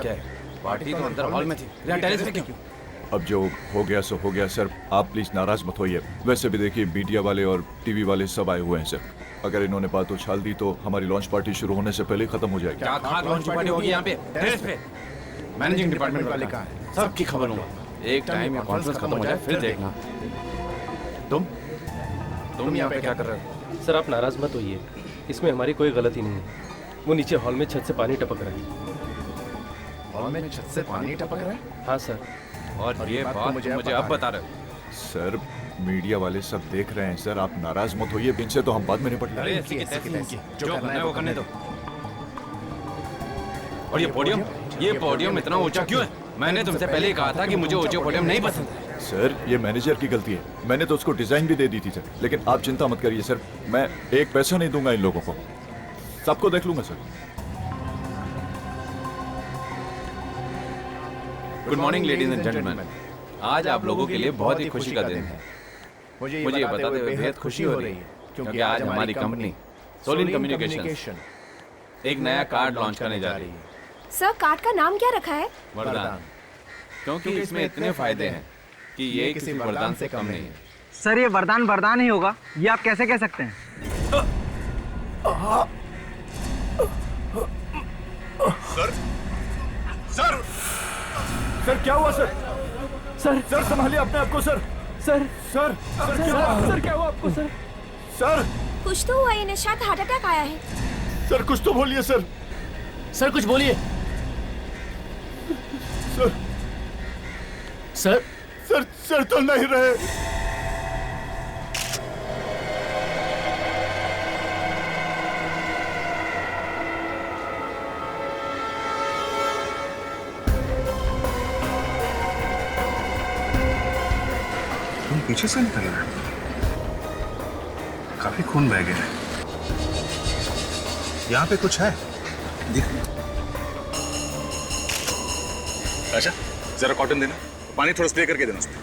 क्या है? पार्टी तो अंदर हॉल में थी, यहाँ टेरेस पे क्यों? अब जो हो गया सो हो गया सर, आप प्लीज नाराज मत होइए। वैसे भी देखिए मीडिया वाले और टीवी वाले सब आए हुए हैं सर। अगर इन्होंने बात उछाल दी तो हमारी लॉन्च पार्टी शुरू होने से पहले ही खत्म हो जाएगी। क्या कहाँ लॉन्च पार्टी होगी यहाँ पे? टेरेस पे। मैनेजिंग डिपार्टमेंट वाले कहाँ हैं? सबकी खबर लूंगा। एक टाइम या कॉन्फ्रेंस खत्म हो जाए फिर देखना। तुम यहाँ पे क्या कर रहे हो? सर आप नाराज मत होइए, इसमें हमारी कोई गलती नहीं है। वो नीचे हॉल में छत से पानी टपक रहा है। हॉल में छत से पानी टपक रहा है? हाँ सर। और ये बात मुझे अब बता रहे हो? सर मीडिया वाले सब देख रहे हैं सर, आप नाराज मत होइए। इनसे तो हम बाद में निपट अरे लेंगे। जो करना है वो करने दो। और ये पोडियम इतना ऊंचा क्यों है? मैंने तुमसे पहले ही कहा था कि मुझे ऊंचे पोडियम नहीं पसंद है। सर ये मैनेजर की गलती है, मैंने तो उसको डिजाइन भी दे दी थी सर। लेकिन आप चिंता मत करिए सर, मैं एक पैसा नहीं दूंगा इन लोगों को, सबको देख लूंगा sir. Good morning ladies and gentleman. आज आप लोगों के लिए बहुत ही खुशी का दिन है। मुझे ये बताते हुए बेहद खुशी हो रही है क्योंकि आज हमारी कंपनी सोलिन कम्युनिकेशन एक नया कार्ड लॉन्च करने जा रही है। सर कार्ड का नाम क्या रखा है? वरदान। क्योंकि इसमें इतने फायदे हैं कि ये किसी वरदान से कम नहीं है। सर ये वरदान वरदान ही होगा, ये आप कैसे कह सकते हैं? सर क्या हुआ सर? सर संभालिए अपने आप को सर। सर क्या हुआ आपको सर? सर कुछ तो हुआ, इन्हें शायद हार्ट अटैक आया है। सर कुछ तो बोलिए सर। सर कुछ बोलिए। सर सर सर सर तो नहीं रहे। तुम पीछे से निकल रहे हो, काफी खून बह गया है। यहाँ पे कुछ है देख। अच्छा जरा कॉटन देना, पानी थोड़ा स्प्रे करके देना उसमें।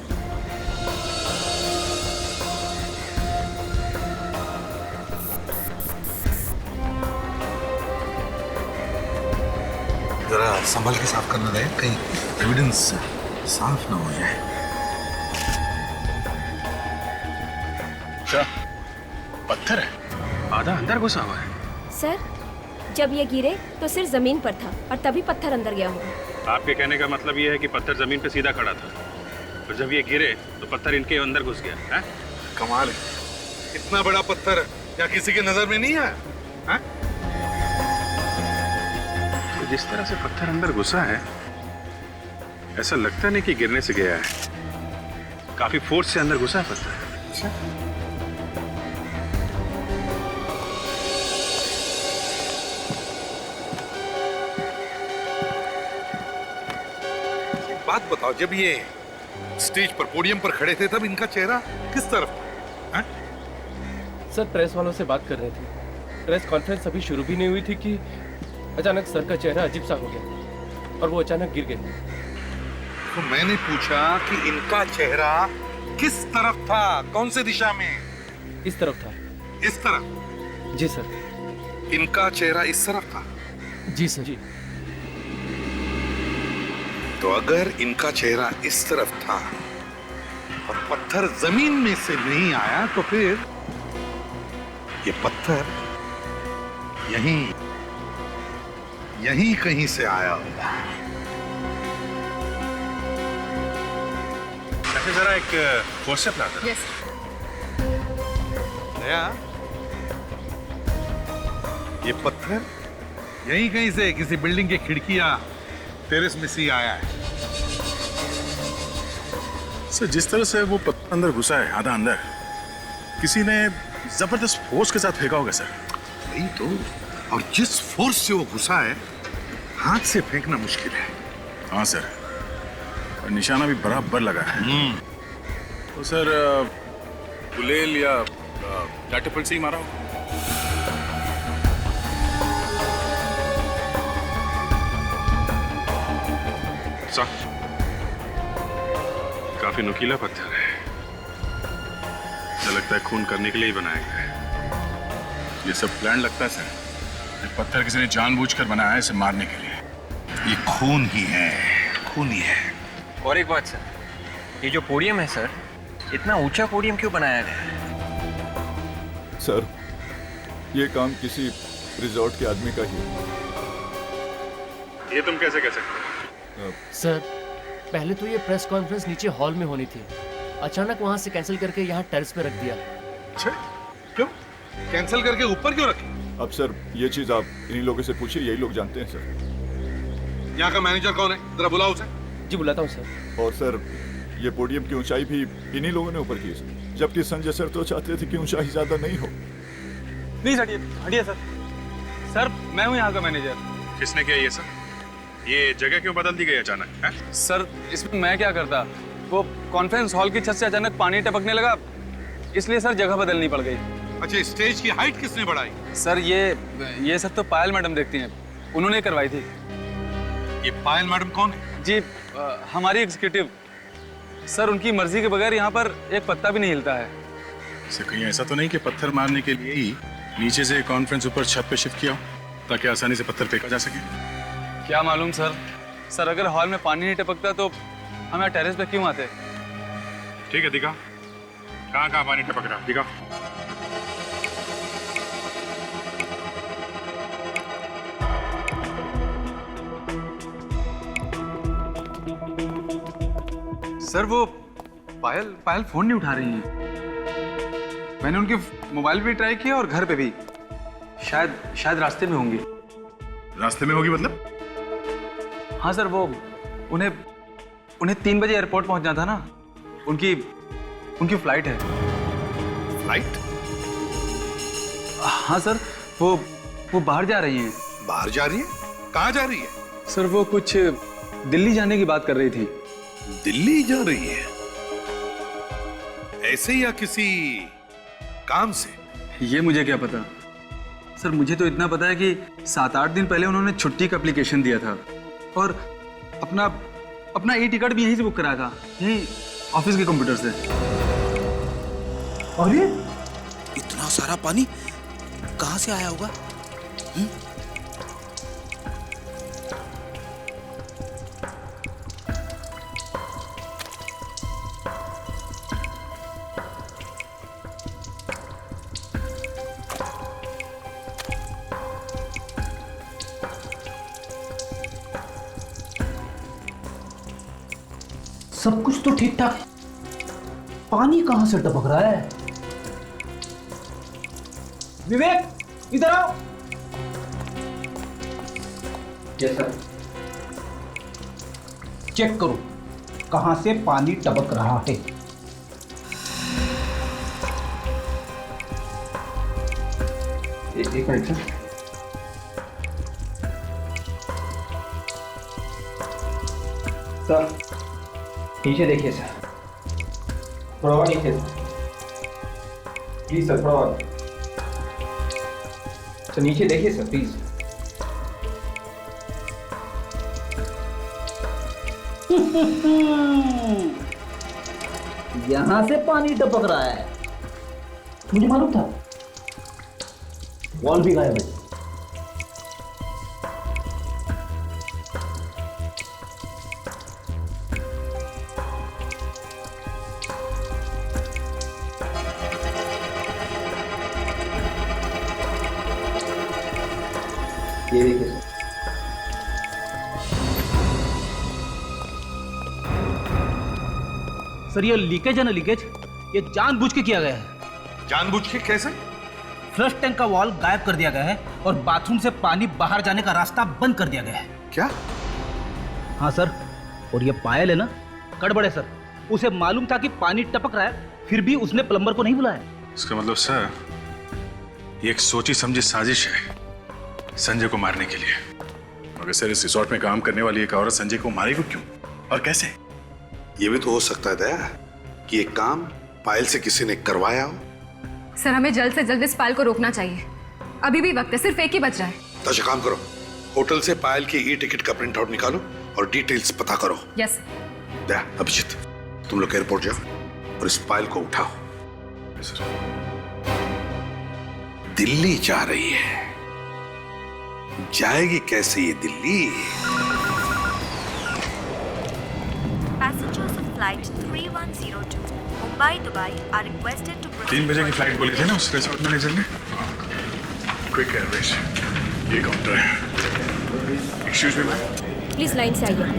जरा संभल के साफ करना रहे, कहीं एविडेंस साफ ना हो जाए। अच्छा पत्थर है, आधा अंदर घुसा हुआ है। सर जब ये गिरे तो सिर जमीन पर था और तभी पत्थर अंदर गया होगा। आपके कहने का मतलब ये है कि पत्थर जमीन पे सीधा खड़ा था और जब ये गिरे तो पत्थर इनके अंदर घुस गया है? कमाल है, इतना बड़ा पत्थर या किसी के नजर में नहीं आया है? तो जिस तरह से पत्थर अंदर घुसा है ऐसा लगता नहीं कि गिरने से गया है, काफी फोर्स से अंदर घुसा है पत्थर। अच्छा बात बताओ, जब ये स्टेज पर पोडियम पर खड़े थे तब इनका चेहरा किस तरफ था? सर प्रेस वालों से बात कर रहे थे। प्रेस कॉन्फ्रेंस अभी शुरू भी नहीं हुई थी कि अचानक सर का चेहरा अजीब सा हो गया और वो अचानक गिर गए। तो मैंने पूछा कि इनका चेहरा किस तरफ था, कौन से दिशा में? इस तरफ था। इस तरफ? जी सर। इनका चेहरा इस तरफ था? जी सर। जी। तो अगर इनका चेहरा इस तरफ था और पत्थर जमीन में से नहीं आया तो फिर ये पत्थर यहीं कहीं से आया होगा। अच्छा जरा एक व्हाट्सएप ला दो। दया, ये पत्थर यहीं कहीं से किसी बिल्डिंग की खिड़की या टेरेस में से आया है। सर जिस तरह से वो पत्थर अंदर घुसा है, आधा अंदर, किसी ने जबरदस्त फोर्स के साथ फेंका होगा सर। वही तो, और जिस फोर्स से वो घुसा है हाथ से फेंकना मुश्किल है। हाँ सर, और निशाना भी बराबर लगा है। तो सर गुलेल या कैटapult से ही मारा होगा। काफी नुकीला पत्थर है, मुझे लगता है खून करने के लिए ही बनाया गया है। ये सब प्लान लगता है सर। ये पत्थर किसी ने जानबूझकर बनाया है इसे मारने के लिए। ये खून ही है, खून ही है। और एक बात सर, ये जो पोडियम है सर, इतना ऊंचा पोडियम क्यों बनाया गया है? सर, ये काम किसी रिजॉर्ट के आदमी का ही है। ये तुम कैसे कह सकते हो? सर, पहले तो ये प्रेस कॉन्फ्रेंस नीचे हॉल में होनी थी, अचानक वहां से कैंसिल करके यहाँ टेरेस पे रख दिया। अच्छा, क्यों कैंसिल करके ऊपर क्यों रखे? अब सर, ये चीज आप इन्हीं लोगों से पूछिए, यही लोग जानते हैं सर। यहाँ का मैनेजर कौन है? जरा बुलाओ उसे। जी बुलाता हूँ सर। और सर, ये पोडियम की ऊंचाई भी इन्हीं लोगों ने ऊपर की सर, जबकि संजय सर तो चाहते थे कि ऊंचाई ज्यादा नहीं हो। प्लीज हटिए, हटिए सर। सर, मैं हूँ यहाँ का मैनेजर। किसने किया ये सब? ये जगह क्यों बदल दी गई अचानक है? सर, इसमें मैं क्या करता, वो कॉन्फ्रेंस हॉल की छत से अचानक पानी टपकने लगा, इसलिए सर जगह बदलनी पड़ गई। अच्छा, स्टेज की हाइट किसने बढ़ाई? सर, ये सब तो पायल मैडम देखती हैं, उन्होंने करवाई थी। ये पायल मैडम कौन है? जी, हमारी एग्जीक्यूटिव। सर, उनकी मर्जी के बगैर यहाँ पर एक पत्ता भी नहीं हिलता है। इसे कहीं ऐसा तो नहीं कि पत्थर मारने के लिए ही नीचे से कॉन्फ्रेंस ऊपर छत पे शिफ्ट किया हो, ताकि आसानी से पत्थर फेंका जा सके? क्या मालूम सर। सर, अगर हॉल में पानी नहीं टपकता तो हम यहाँ टेरेस पे क्यों आते? ठीक है, दिखा कहाँ कहाँ पानी टपक रहा, दिखा। सर, वो पायल फोन नहीं उठा रही हैं। मैंने उनके मोबाइल पे ट्राई किया और घर पे भी। शायद रास्ते में होंगी। रास्ते में होगी मतलब? हाँ सर, वो उन्हें 3 बजे एयरपोर्ट पहुंचना था ना, उनकी फ्लाइट है। फ्लाइट? हाँ सर, वो बाहर जा रही हैं। बाहर जा रही है? कहाँ जा रही है? सर, वो कुछ दिल्ली जाने की बात कर रही थी। दिल्ली जा रही है? ऐसे या किसी काम से? ये मुझे क्या पता सर, मुझे तो इतना पता है कि 7-8 दिन पहले उन्होंने छुट्टी का एप्लीकेशन दिया था और अपना ई टिकट भी यहीं से बुक कराया था, यहीं ऑफिस के कंप्यूटर से। अरे इतना सारा पानी कहाँ से आया होगा? सब कुछ तो ठीक ठाक, पानी कहां से टपक रहा है? विवेक, इधर आओ। Yes sir. चेक करो कहां से पानी टपक रहा है। एक मिनट सर। सर, नीचे देखिए सर, थोड़ा और नीचे सर, प्लीज सर, थोड़ा और सर, नीचे देखिए सर प्लीज। यहां से पानी टपक रहा है, मुझे मालूम था। वॉल भी गायब है। ये देखिए सर। सर, ये लीकेज है ना, लीकेज ये जानबूझ के किया गया है। जानबूझ के कैसे? फ्लश टैंक का वॉल गायब कर दिया गया है और बाथरूम से पानी बाहर जाने का रास्ता बंद कर दिया गया है। क्या? हाँ सर, और ये पायल है ना, गड़बड़ है सर। उसे मालूम था कि पानी टपक रहा है, फिर भी उसने प्लम्बर को नहीं बुलाया। इसका मतलब सर, ये एक सोची समझी साजिश है संजय को मारने के लिए। मगर सर, इस रिसोर्ट में काम करने वाली एक औरत संजय को मारेगी क्यों और कैसे? ये भी तो हो सकता है दया कि एक काम पायल से किसी ने करवाया हो। सर, हमें जल्द से जल्द इस पायल को रोकना चाहिए। अभी भी वक्त है, सिर्फ एक ही बच रहा है। तो अच्छा काम करो, होटल से पायल की ई टिकट का प्रिंट आउट निकालो और डिटेल्स पता करो। यस। दया, अभिजीत, तुम लोग एयरपोर्ट जाओ और इस पायल को उठाओ। दिल्ली जा रही है, जाएगी कैसे ये Delhi? Passengers of flight 3102 Mumbai Dubai are requested to 3 बजे की फ्लाइट बोली थी ना उस रिसोर्ट मैनेजर ने। क्विक एयरवेज, ये काउंटर है। Excuse me ma'am. Please line से आइए।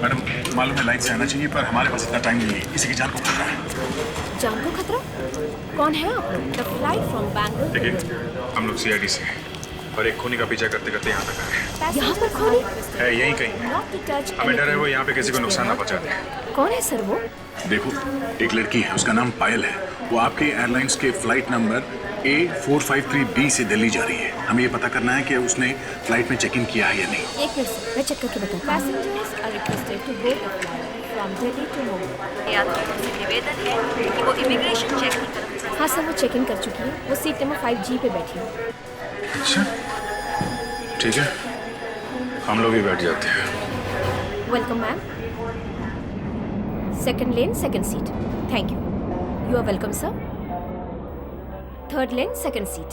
मैडम मालूम है लाइन से आना चाहिए पर हमारे पास इतना टाइम नहीं है, किसी की जान को खतरा है। जान को खतरा? कौन है आप लोग? The flight from Bangalore. देखिए हम लोग सीआईडी से हैं और एक खूनी का पीछा करते करते यहाँ तक आए। यहाँ पर खूनी है यहीं कहीं है। हमें डर है वो यहाँ पे किसी को नुकसान ना पहुँचा दे। कौन है सर वो? देखो एक लड़की है, उसका नाम पायल है। वो आपके एयरलाइंस के फ्लाइट नंबर A453B से दिल्ली जा रही है। हमें ये पता करना है कि उसने फ्लाइट में चेक इन किया है या नहीं। एक मिनट सर, मैं चेक करके बताऊँ। Passengers are requested to board the flight from Delhi to Mumbai. यात्रियों से निवेदन है कि वो इमिग्रेशन चेक नहीं करें। हाँ सर, वो चेक इन कर चुकी है। वो सीट नंबर 5G पे बैठी है। अच्छा ठीक है, हम लोग भी बैठ जाते हैं। Welcome ma'am. Second lane second seat. Thank you. You are welcome sir. Third lane second seat.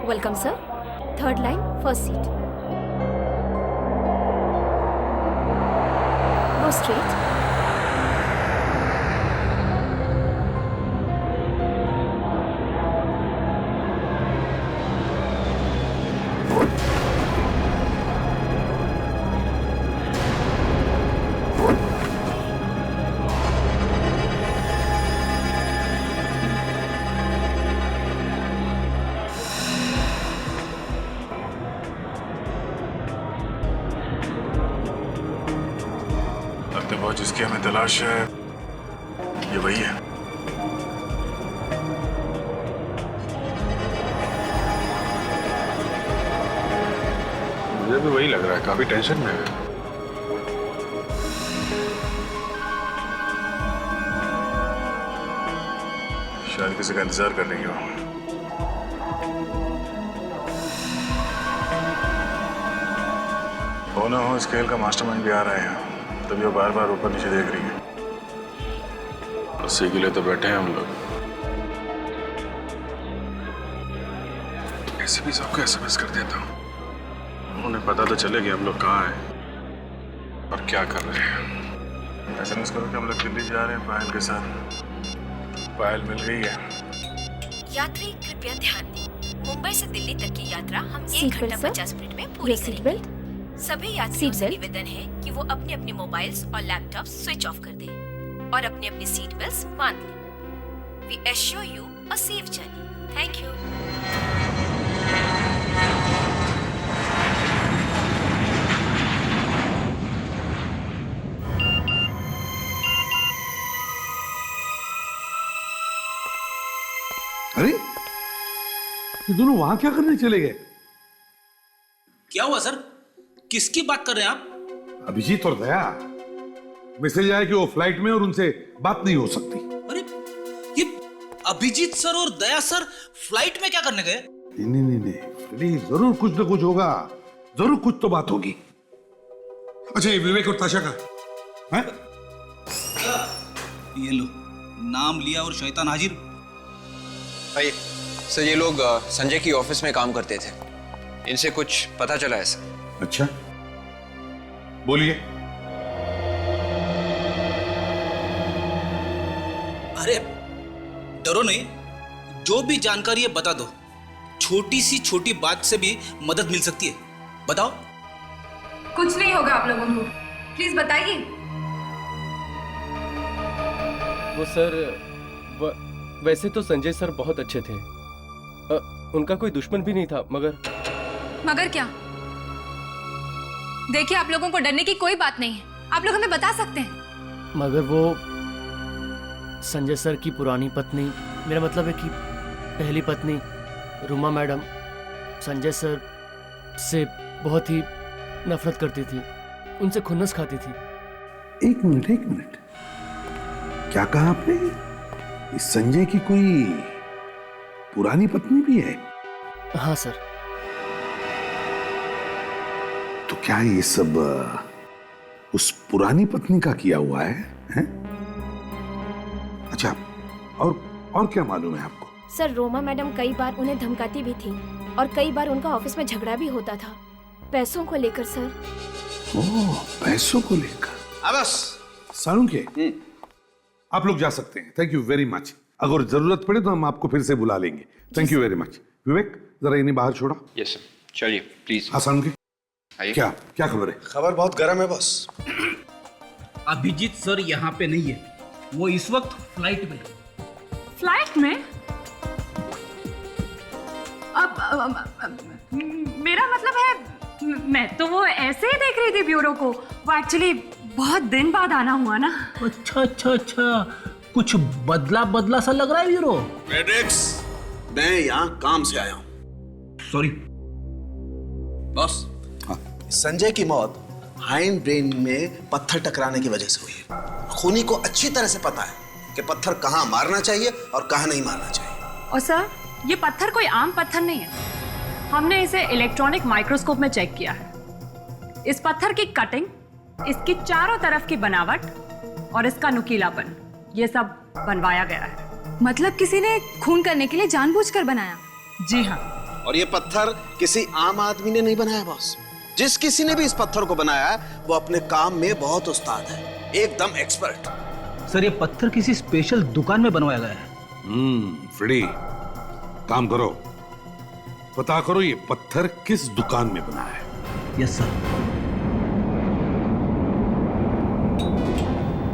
Welcome sir. Third line first seat. Go straight. जिसकी हमें तलाश है ये वही है। मुझे भी वही लग रहा है, काफी टेंशन में है। शायद किसी का इंतजार कर रही हो। हो ना हो इस खेल का मास्टरमाइंड भी आ रहा है, तभी वो बार बार ऊपर नीचे देख रही है। उसी के लिए तो बैठे हैं हम लोग। ऐसे भी सबको एसएमएस कर देता हूँ, उन्हें पता तो चले कि हम लोग कहाँ हैं और क्या कर रहे हैं। एसएमएस करो कि हम लोग दिल्ली जा रहे हैं पायल के साथ। पायल मिल गई है। यात्री कृपया ध्यान दें, मुंबई से दिल्ली तक की यात्रा हम 1 घंटा 50 मिनट में पूरी करेंगे। सभी यात्रियों से निवेदन है कि वो अपने अपने मोबाइल्स और लैपटॉप्स स्विच ऑफ कर दें और अपने अपने सीट बेल्ट्स बांध लें। We assure you a safe journey. Thank you. अरे ये दोनों वहां क्या करने चले गए? क्या हुआ सर? किसकी बात कर रहे हैं आप? अभिजीत और दया। मैसेज आया कि वो फ्लाइट में और उनसे बात नहीं हो सकती। अरे ये अभिजीत सर और दया सर फ्लाइट में क्या करने गए? नहीं, जरूर कुछ ना कुछ होगा, जरूर कुछ तो बात होगी। अच्छा ये विवेक और ताशा का है? ये लो, नाम लिया और शैतान हाजिर। भाई सर ये लोग संजय की ऑफिस में काम करते थे, इनसे कुछ पता चला है सर। अच्छा बोलिए। अरे डरो नहीं, जो भी जानकारी है बता दो। छोटी सी छोटी बात से भी मदद मिल सकती है, बताओ। कुछ नहीं होगा आप लोगों को, प्लीज बताइए। वो सर वैसे तो संजय सर बहुत अच्छे थे, उनका कोई दुश्मन भी नहीं था, मगर क्या? देखिए आप लोगों को डरने की कोई बात नहीं है, आप लोग हमें बता सकते हैं। मगर वो संजय सर की पुरानी पत्नी, मेरा मतलब है कि पहली पत्नी रुमा मैडम संजय सर से बहुत ही नफरत करती थी, उनसे खुन्नस खाती थी। एक मिनट, क्या कहा आपने? इस संजय की कोई पुरानी पत्नी भी है? हाँ सर। तो क्या ये सब उस पुरानी पत्नी का किया हुआ है, हैं? अच्छा और क्या मालूम है आपको? सर रोमा मैडम कई बार उन्हें धमकाती भी थी और कई बार उनका ऑफिस में झगड़ा भी होता था, पैसों को लेकर सर। ओह, पैसों को लेकर। बस सालुंखे, आप लोग जा सकते हैं। Thank you very much. अगर जरूरत पड़े तो हम आपको फिर से बुला लेंगे। Thank you very much. Vivek, जरा इन्हें बाहर छोड़ा। यस सर, चलिए प्लीज। हाँ सालुंखे, आइए। क्या क्या खबर है? खबर बहुत गर्म है बॉस। अभिजीत सर यहाँ पे नहीं है, वो इस वक्त फ्लाइट में। फ्लाइट में? अब मेरा मतलब है, मैं तो वो ऐसे ही देख रही थी ब्यूरो को। वो एक्चुअली बहुत दिन बाद आना हुआ ना। अच्छा अच्छा अच्छा, कुछ बदला बदला सा लग रहा है ब्यूरो। मैड्रिक्स, मैं यहाँ काम से आया हूँ। Sorry boss. संजय की मौत हाइंड ब्रेन में पत्थर टकराने की वजह से हुई है। खूनी को अच्छी तरह से पता है कि पत्थर कहाँ मारना चाहिए और कहाँ नहीं मारना चाहिए। और सर, ये पत्थर कोई आम पत्थर नहीं है। हमने इसे इलेक्ट्रॉनिक माइक्रोस्कोप में चेक किया है। इस पत्थर की कटिंग, इसकी चारों तरफ की बनावट और इसका नुकीलापन, ये सब बनवाया गया है। मतलब किसी ने खून करने के लिए जानबूझकर बनाया? जी हाँ। और ये पत्थर किसी आम आदमी ने नहीं बनाया बॉस। जिस किसी ने भी इस पत्थर को बनाया है वो अपने काम में बहुत उस्ताद है, एकदम एक्सपर्ट। सर, ये पत्थर किसी स्पेशल दुकान में बनवाया गया है। फ्रेडी, काम करो, पता करो ये पत्थर किस दुकान में बना है। Yes sir.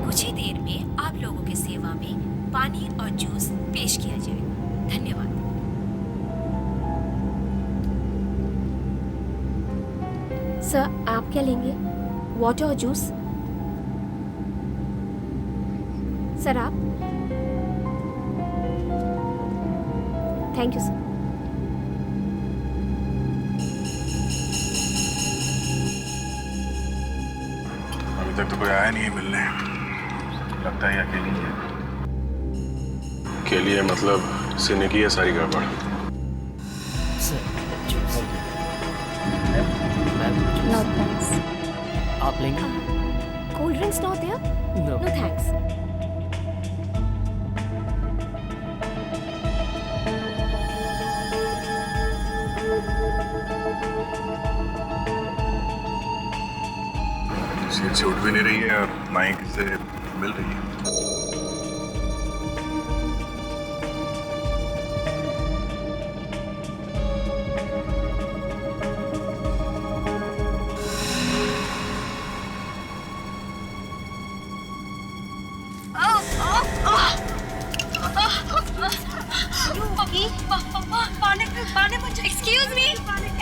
कुछ ही देर में आप लोगों की सेवा में पानी और जूस पेश किया जाएगा। धन्यवाद। सर, आप क्या लेंगे? वाटर और जूस? सर आप? Thank you sir. अभी तक तो कोई आया नहीं है मिलने। लगता है अकेली है। अकेली है मतलब इसने की है सारी गड़बड़। No thanks. आप लेंगे? Cold drinks not there? No. No thanks. Seat से उठ भी नहीं रही है और ना ही किसी से मिल रही है। Excuse me.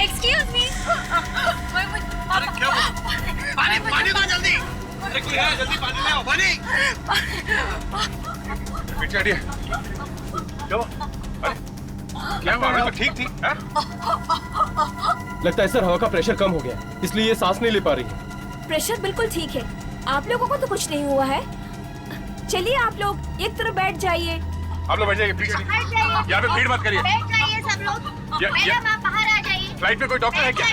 Excuse me. अरे क्या पानी दो जल्दी। अरे कोई है, जल्दी पानी ले आओ। पानी। पीछे हटिए। क्या हुआ? अरे क्या हुआ? अभी तो ठीक थी। लगता है सर हवा का प्रेशर कम हो गया, इसलिए ये सांस नहीं ले पा रही है। प्रेशर बिल्कुल ठीक है। आप लोगों को तो कुछ नहीं हुआ है। चलिए आप लोग एक तरफ बैठ जाइए। आप लोग बैठ जाइए, प्लीज। यहाँ पे भीड़ मत करिए। बैठ जाइए सब लोग। मैडम आप बाहर आ जाइए। फ्लाइट में कोई डॉक्टर है क्या?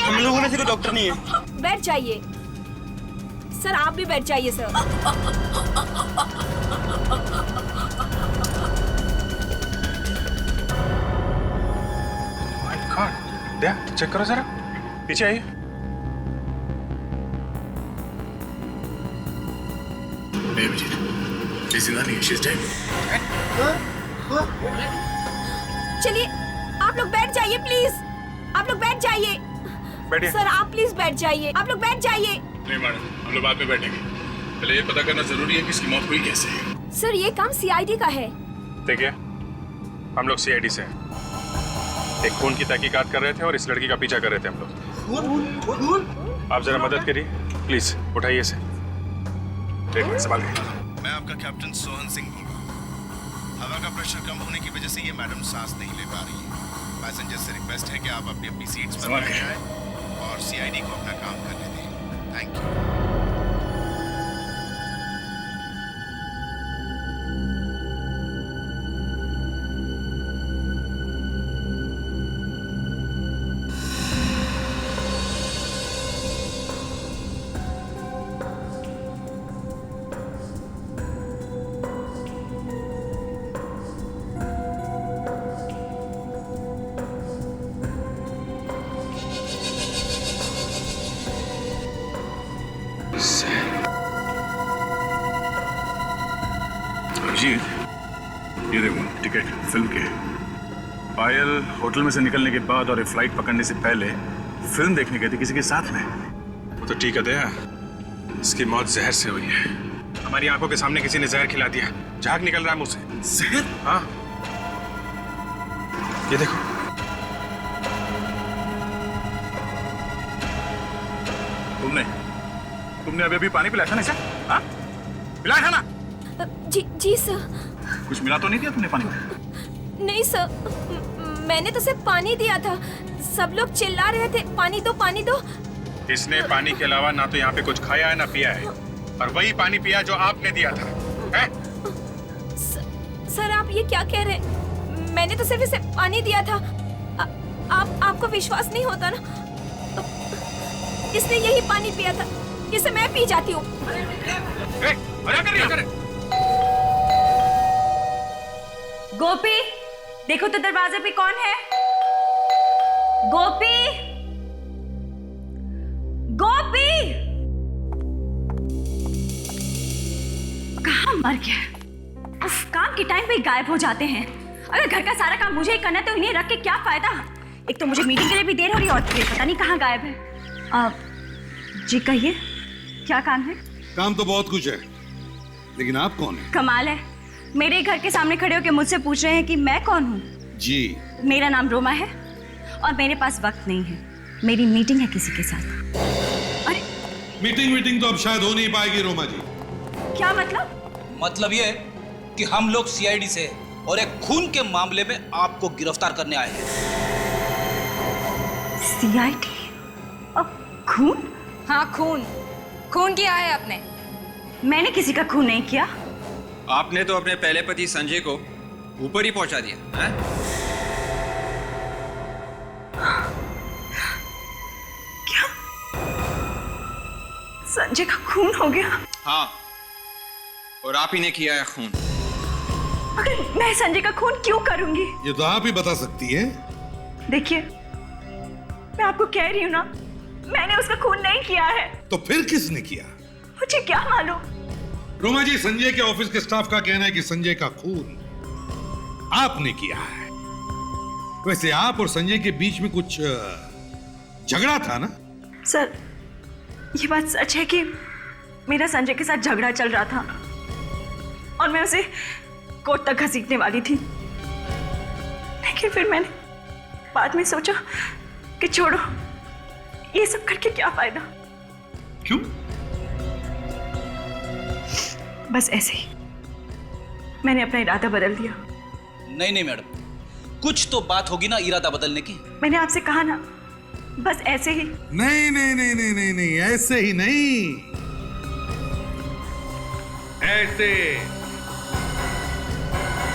हम लोगों में से कोई डॉक्टर नहीं है। बैठ जाइए सर, आप भी बैठ जाइए sir. My God, Daya check करो जरा, पीछे आइए। नहीं अभिजीत, जिंदा नहीं, शी इज डेड। चलिए आप लोग बैठ जाइए प्लीज। आप लोग बैठ जाइए। बैठिए। सर आप प्लीज बैठ जाइए। आप लोग बैठ जाइए। नहीं मैडम, हम लोग बाद में बैठेंगे। पहले ये पता करना जरूरी है कि इसकी मौत हुई कैसे है। सर ये काम सीआईडी का है। देखिए, हम लोग सीआईडी से हैं। एक खून की तहकीकात कर रहे थे और इस लड़की का पीछा कर रहे थे हम लोग। आप जरा मदद करिए प्लीज, उठाइए इसे। एक मिनट संभाल के। मैं आपका कैप्टन सोहन सिंह बोल रहा हूँ। हवा का प्रेशर कम होने की वजह से ये मैडम सांस नहीं ले पा रही है। पैसेंजर से रिक्वेस्ट है कि आप अपनी अपनी सीट्स पर बैठ जाएं और सीआईडी को अपना काम करने दें। Thank you. अभिजीत, ये देखो टिकट फिल्म के। पायल होटल में से निकलने के बाद और ये फ्लाइट पकड़ने से पहले फिल्म देखने गई थी किसी के साथ में। वो तो ठीक है दया, इसकी मौत जहर से हुई है। हमारी आंखों के सामने किसी ने जहर खिला दिया, झाग निकल रहा है मुंह से। जहर? हाँ, ये देखो। तुमने अभी पानी पिलाया था ना इसे? हाँ? पिलाया था ना? जी सर। कुछ मिला तो नहीं दिया तुमने पानी में? नहीं सर, मैंने तो सिर्फ पानी दिया था। सब लोग चिल्ला रहे थे पानी दो पानी दो। इसने पानी के अलावा ना तो यहाँ पे कुछ खाया है ना पिया है, और वही पानी पिया जो आपने दिया था। है? सर आप ये क्या कह रहे हैं? मैंने तो सिर्फ इसे पानी दिया था। आपको विश्वास नहीं होता ना? इसने यही पानी पिया था, इसे मैं पी जाती हूँ। गोपी, देखो तो दरवाजे पे कौन है? गोपी, गोपी, कहाँ मर गया? उस काम के टाइम पे गायब हो जाते हैं। अगर घर का सारा काम मुझे ही करना है तो इन्हें रख के क्या फायदा? एक तो मुझे मीटिंग के लिए भी देर हो रही है और फिर पता नहीं कहाँ गायब है। जी कहिए, क्या काम है? काम तो बहुत कुछ है, लेकिन आप कौन है? कमाल है, मेरे घर के सामने खड़े होकर मुझसे पूछ रहे हैं कि मैं कौन हूँ। जी, मेरा नाम रोमा है और मेरे पास वक्त नहीं है, मेरी मीटिंग है किसी के साथ। अरे मीटिंग तो अब शायद हो नहीं पाएगी रोमा जी। क्या मतलब? मतलब ये कि हम लोग सीआईडी से और एक खून के मामले में आपको गिरफ्तार करने आए हैं। सीआईडी? अब खून? हाँ खून किया है आपने। मैंने किसी का खून नहीं किया। आपने तो अपने पहले पति संजय को ऊपर ही पहुंचा दिया है? क्या संजय का खून हो गया? हाँ, और आप ही ने किया है खून। मगर मैं संजय का खून क्यों करूंगी? ये तो आप ही बता सकती है। देखिए, मैं आपको कह रही हूँ ना, मैंने उसका खून नहीं किया है। तो फिर किसने किया? मुझे क्या मालूम? रोमा जी, संजय के ऑफिस के स्टाफ का कहना है कि संजय का खून आपने किया है। वैसे आप और संजय के बीच में कुछ झगड़ा था ना? सर, ये बात सच है कि मेरा संजय के साथ झगड़ा चल रहा था और मैं उसे कोर्ट तक घसीटने वाली थी, लेकिन फिर मैंने बाद में सोचा कि छोड़ो, ये सब करके क्या फायदा। क्यों? बस ऐसे ही मैंने अपना इरादा बदल दिया। नहीं मैडम, कुछ तो बात होगी ना इरादा बदलने की। मैंने आपसे कहा ना, बस ऐसे ही। नहीं, ऐसे ही नहीं, ऐसे।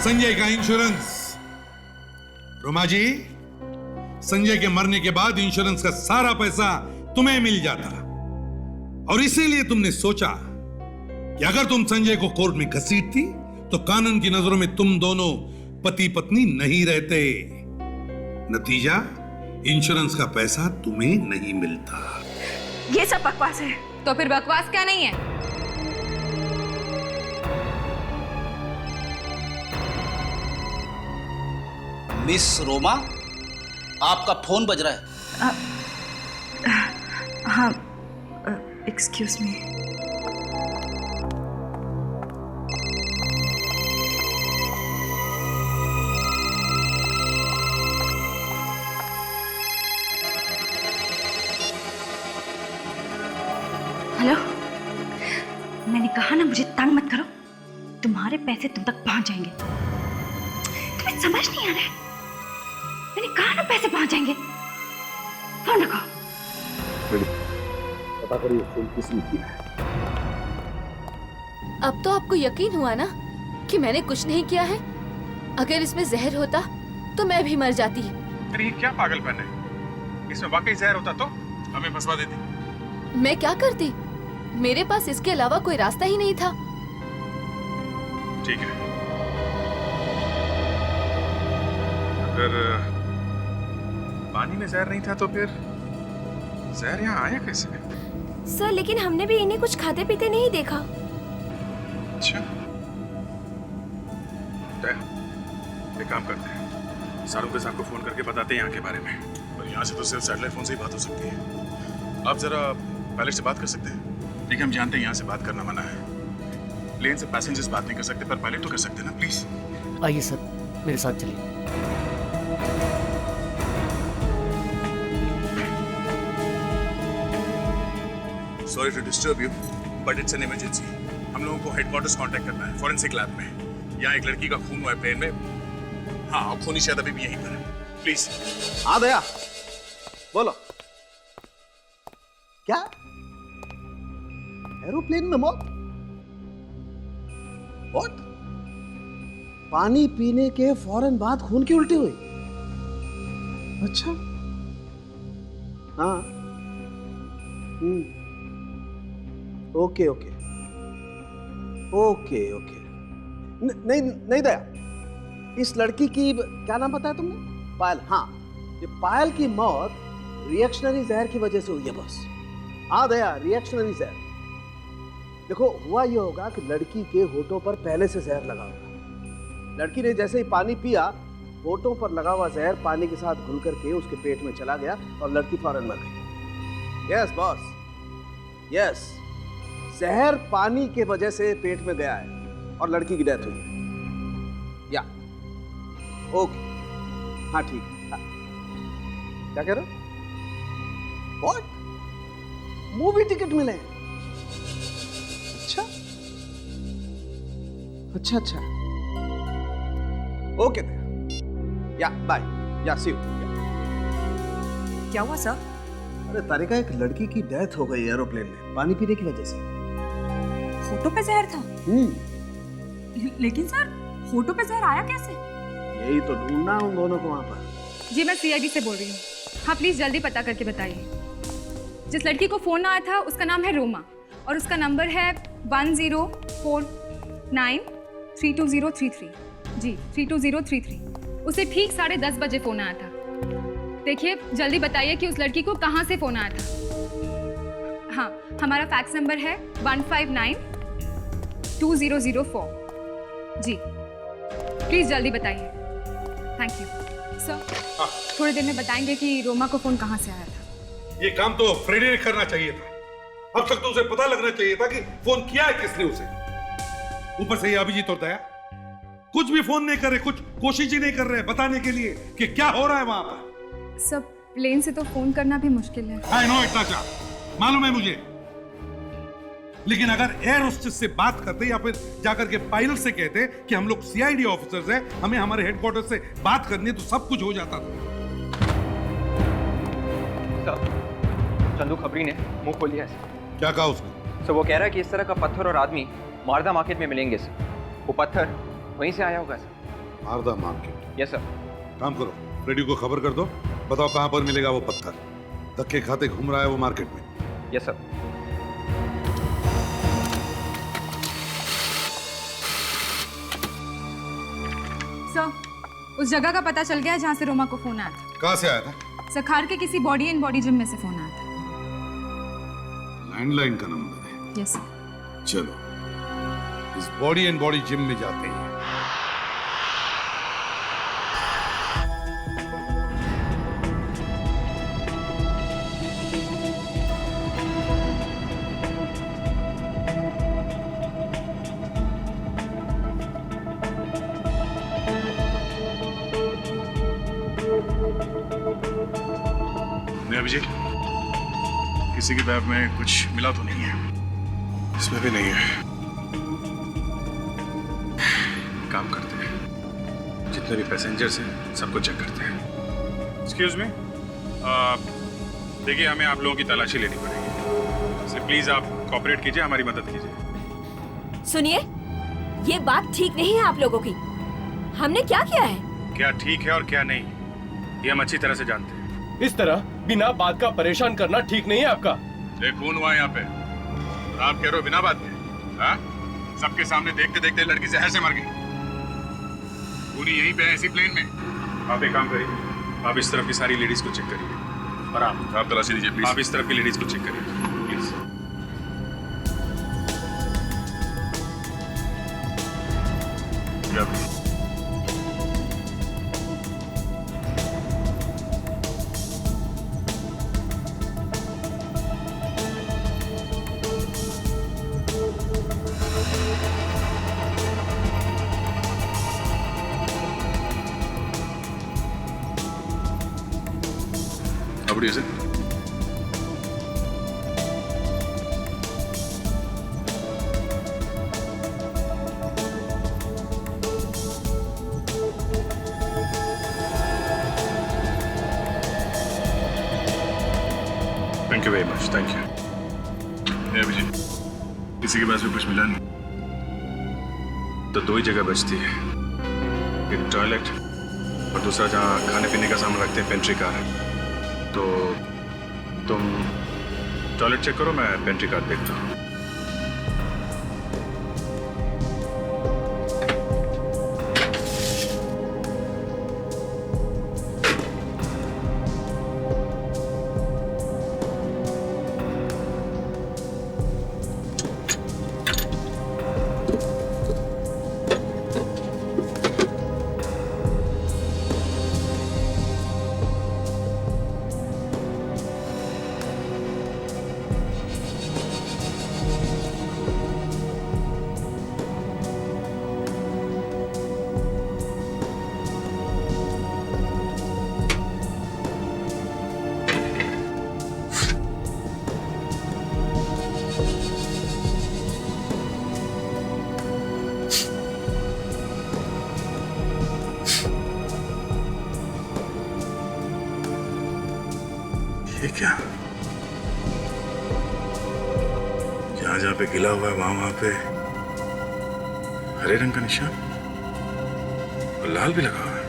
संजय का इंश्योरेंस। रोमा जी, संजय के मरने के बाद इंश्योरेंस का सारा पैसा तुम्हें मिल जाता, और इसीलिए तुमने सोचा कि अगर तुम संजय को कोर्ट में घसीटती तो कानून की नजरों में तुम दोनों पति पत्नी नहीं रहते। नतीजा, इंश्योरेंस का पैसा तुम्हें नहीं मिलता। ये सब बकवास है। तो फिर बकवास क्या नहीं है? मिस रोमा, आपका फोन बज रहा है। हाँ, एक्सक्यूज मी। हेलो, मैंने कहा ना मुझे तंग मत करो, तुम्हारे पैसे तुम तक पहुंच जाएंगे। तुम्हें समझ नहीं आ रहा है? मैंने कहा ना पैसे पहुंच जाएंगे। फोन रखो। पता करिए फोन किसने किया है। अब तो आपको यकीन हुआ ना कि मैंने कुछ नहीं किया है? अगर इसमें जहर होता तो मैं भी मर जाती। अरे ये क्या पागलपन है? इसमें वाकई जहर होता तो हमें फंसवा देती। मैं क्या करती? मेरे पास इसके अलावा कोई रास्ता ही नहीं था। ठीक है, अगर पानी में जहर नहीं था तो फिर जहर यहाँ आया कैसे? सर, लेकिन हमने भी इन्हें कुछ खाते पीते नहीं देखा। अच्छा, एक काम करते हैं, सारुण के साहब को फोन करके बताते हैं यहाँ के बारे में। और यहाँ से तो सिर्फ सैटेलाइट फोन से ही बात हो सकती है। आप जरा पायलट से बात कर सकते हैं? देखिए हम जानते हैं यहाँ से बात करना मना है, प्लेन से पैसेंजर्स बात नहीं कर सकते, पर पायलट तो कर सकते हैं ना, प्लीज। आइए सर, मेरे साथ चलिए। Sorry to disturb you, but it's an emergency. हम लोगों को हेडक्वार्टर्स कांटेक्ट करना है, फॉरेंसिक लैब में। यहाँ एक लड़की का खून हुआ है प्लेन में। हाँ, और खूनी शायद अभी भी यहीं पर है। प्लीज। हाँ दया, बोलो। क्या एरोप्लेन में मौत? व्हाट? पानी पीने के फौरन बाद खून की उल्टी हुई? अच्छा। हाँ। Okay okay okay okay. नहीं नहीं दया, इस लड़की की क्या नाम बताया तुमने? पायल। हाँ, ये पायल की मौत रिएक्शनरी जहर की वजह से हुई है बस। हाँ दया, रिएक्शनरी जहर। देखो हुआ ये होगा कि लड़की के होठों पर पहले से जहर लगा होगा। लड़की ने जैसे ही पानी पिया, होठों पर लगा हुआ जहर पानी के साथ घुल करके उसके पेट में चला गया और लड़की फौरन मर गई। यस बॉस, यस, जहर पानी के वजह से पेट में गया है और लड़की की डेथ हुई है। या ओके, हाँ ठीक है। हाँ। क्या कह रहे हो? व्हाट? मूवी टिकट मिले? अच्छा अच्छा अच्छा, ओके या बाय, या सी यू। क्या हुआ सर? अरे तारिका, एक लड़की की डेथ हो गई एरोप्लेन में पानी पीने की वजह से। होठों पे जहर था? लेकिन सर, होठों पे जहर आया कैसे? यही तो ढूंढना उन दोनों को वहां पर। जी मैं सीआईडी से बोल रही हूँ। हाँ प्लीज जल्दी पता करके बताइए। जिस लड़की को फोन आया था उसका नाम है रोमा और उसका नंबर है 1049320333। जी 32033। उसे ठीक 10:30 बजे फोन आया था। देखिए जल्दी बताइए कि उस लड़की को कहाँ से फोन आया था। हाँ, हमारा फैक्स नंबर है 1592004। जी प्लीज जल्दी बताइए। Thank you sir. थोड़ी देर में बताएंगे कि रोमा को फोन कहाँ से आया था। ये काम तो फ्रेडी ने करना चाहिए था। अब तक तो उसे पता लगना चाहिए था कि फोन किया है किसने उसे। ऊपर से ये अभिजीत और दया कुछ भी फोन नहीं कर रहे, कुछ कोशिश ही नहीं कर रहे बताने के लिए कि क्या हो रहा है वहां पर। सब प्लेन से तो फोन करना भी मुश्किल है। आई नो इतना क्या मालूम है मुझे, लेकिन अगर एयर होस्टेस से बात करते या फिर जाकर के पायलट से कहते कि हम लोग सीआईडी ऑफिसर्स हैं, हमें हमारे हेडक्वार्टर से बात करनी है, तो सब कुछ हो जाता था। चंदू खबरी ने मुंह खोल लिया है। क्या कहा उसने? सर वो कह रहा है कि इस तरह का पत्थर और आदमी मारदा मार्केट में मिलेंगे सर। वो पत्थर वहीं से आया होगा सर। मारदा मार्केट? Yes sir. काम करो, रेडियो को खबर कर दो, बताओ कहां पर मिलेगा वो पत्थर। धक्के खाते घूम रहा है वो मार्केट में। Yes sir. सर उस जगह का पता चल गया है जहाँ से रोमा को फोन आया था। कहां से आया था? सखार के किसी बॉडी एंड बॉडी जिम में से फोन आया था। लैंडलाइन का नंबर है? Yes sir. चलो इस बॉडी एंड बॉडी जिम में जाते हैं। अभिजीत, किसी के बैग में कुछ मिला तो नहीं है? इसमें भी नहीं है। काम करते हैं, जितने भी पैसेंजर्स हैं सबको चेक करते हैं। एक्सक्यूज मी, देखिए हमें आप लोगों की तलाशी लेनी पड़ेगी, इसलिए प्लीज आप कोऑपरेट कीजिए, हमारी मदद कीजिए। सुनिए, ये बात ठीक नहीं है आप लोगों की। हमने क्या किया है? क्या ठीक है और क्या नहीं, ये हम अच्छी तरह से जानते हैं। इस तरह बिना बात का परेशान करना ठीक नहीं है आपका। एक खून हुआ यहाँ पे, आप कह रहे हो बिना बात के? हाँ? सबके सामने देखते देखते लड़की जहर से मर गई। पूरी यहीं पे है, इसी प्लेन में। आप एक काम करिए, आप इस तरफ की सारी लेडीज को चेक करिए, और आप तलाशी दीजिए प्लीज। आप इस तरफ की लेडीज को चेक करिए प्लीज। उठिए से। Thank you very much, thank you. Abhijit, किसी के पास भी कुछ मिला नहीं तो दो ही जगह बचती है, एक टॉयलेट और दूसरा जहाँ खाने पीने का सामान रखते हैं, पेंट्री कार है। तो तुम टॉयलेट चेक करो, मैं पेंट्री कार देखता हूँ। ये क्या? जहां जहां पे गिला हुआ है वहां पे हरे रंग का निशान और लाल भी लगा हुआ है।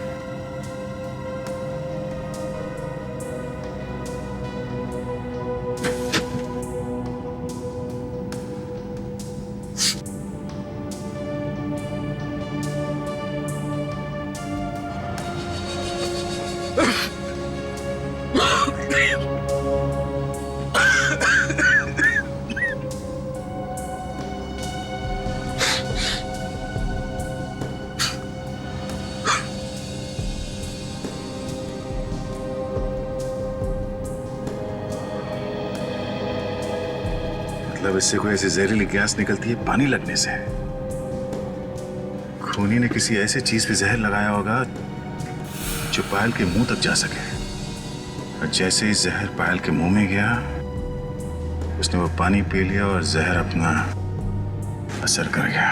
मतलब इससे कोई ऐसी जहरीली गैस निकलती है पानी लगने से। खूनी ने किसी ऐसे चीज पे जहर लगाया होगा जो पायल के मुंह तक जा सके, और जैसे ही जहर पायल के मुंह में गया उसने वो पानी पी लिया और जहर अपना असर कर गया।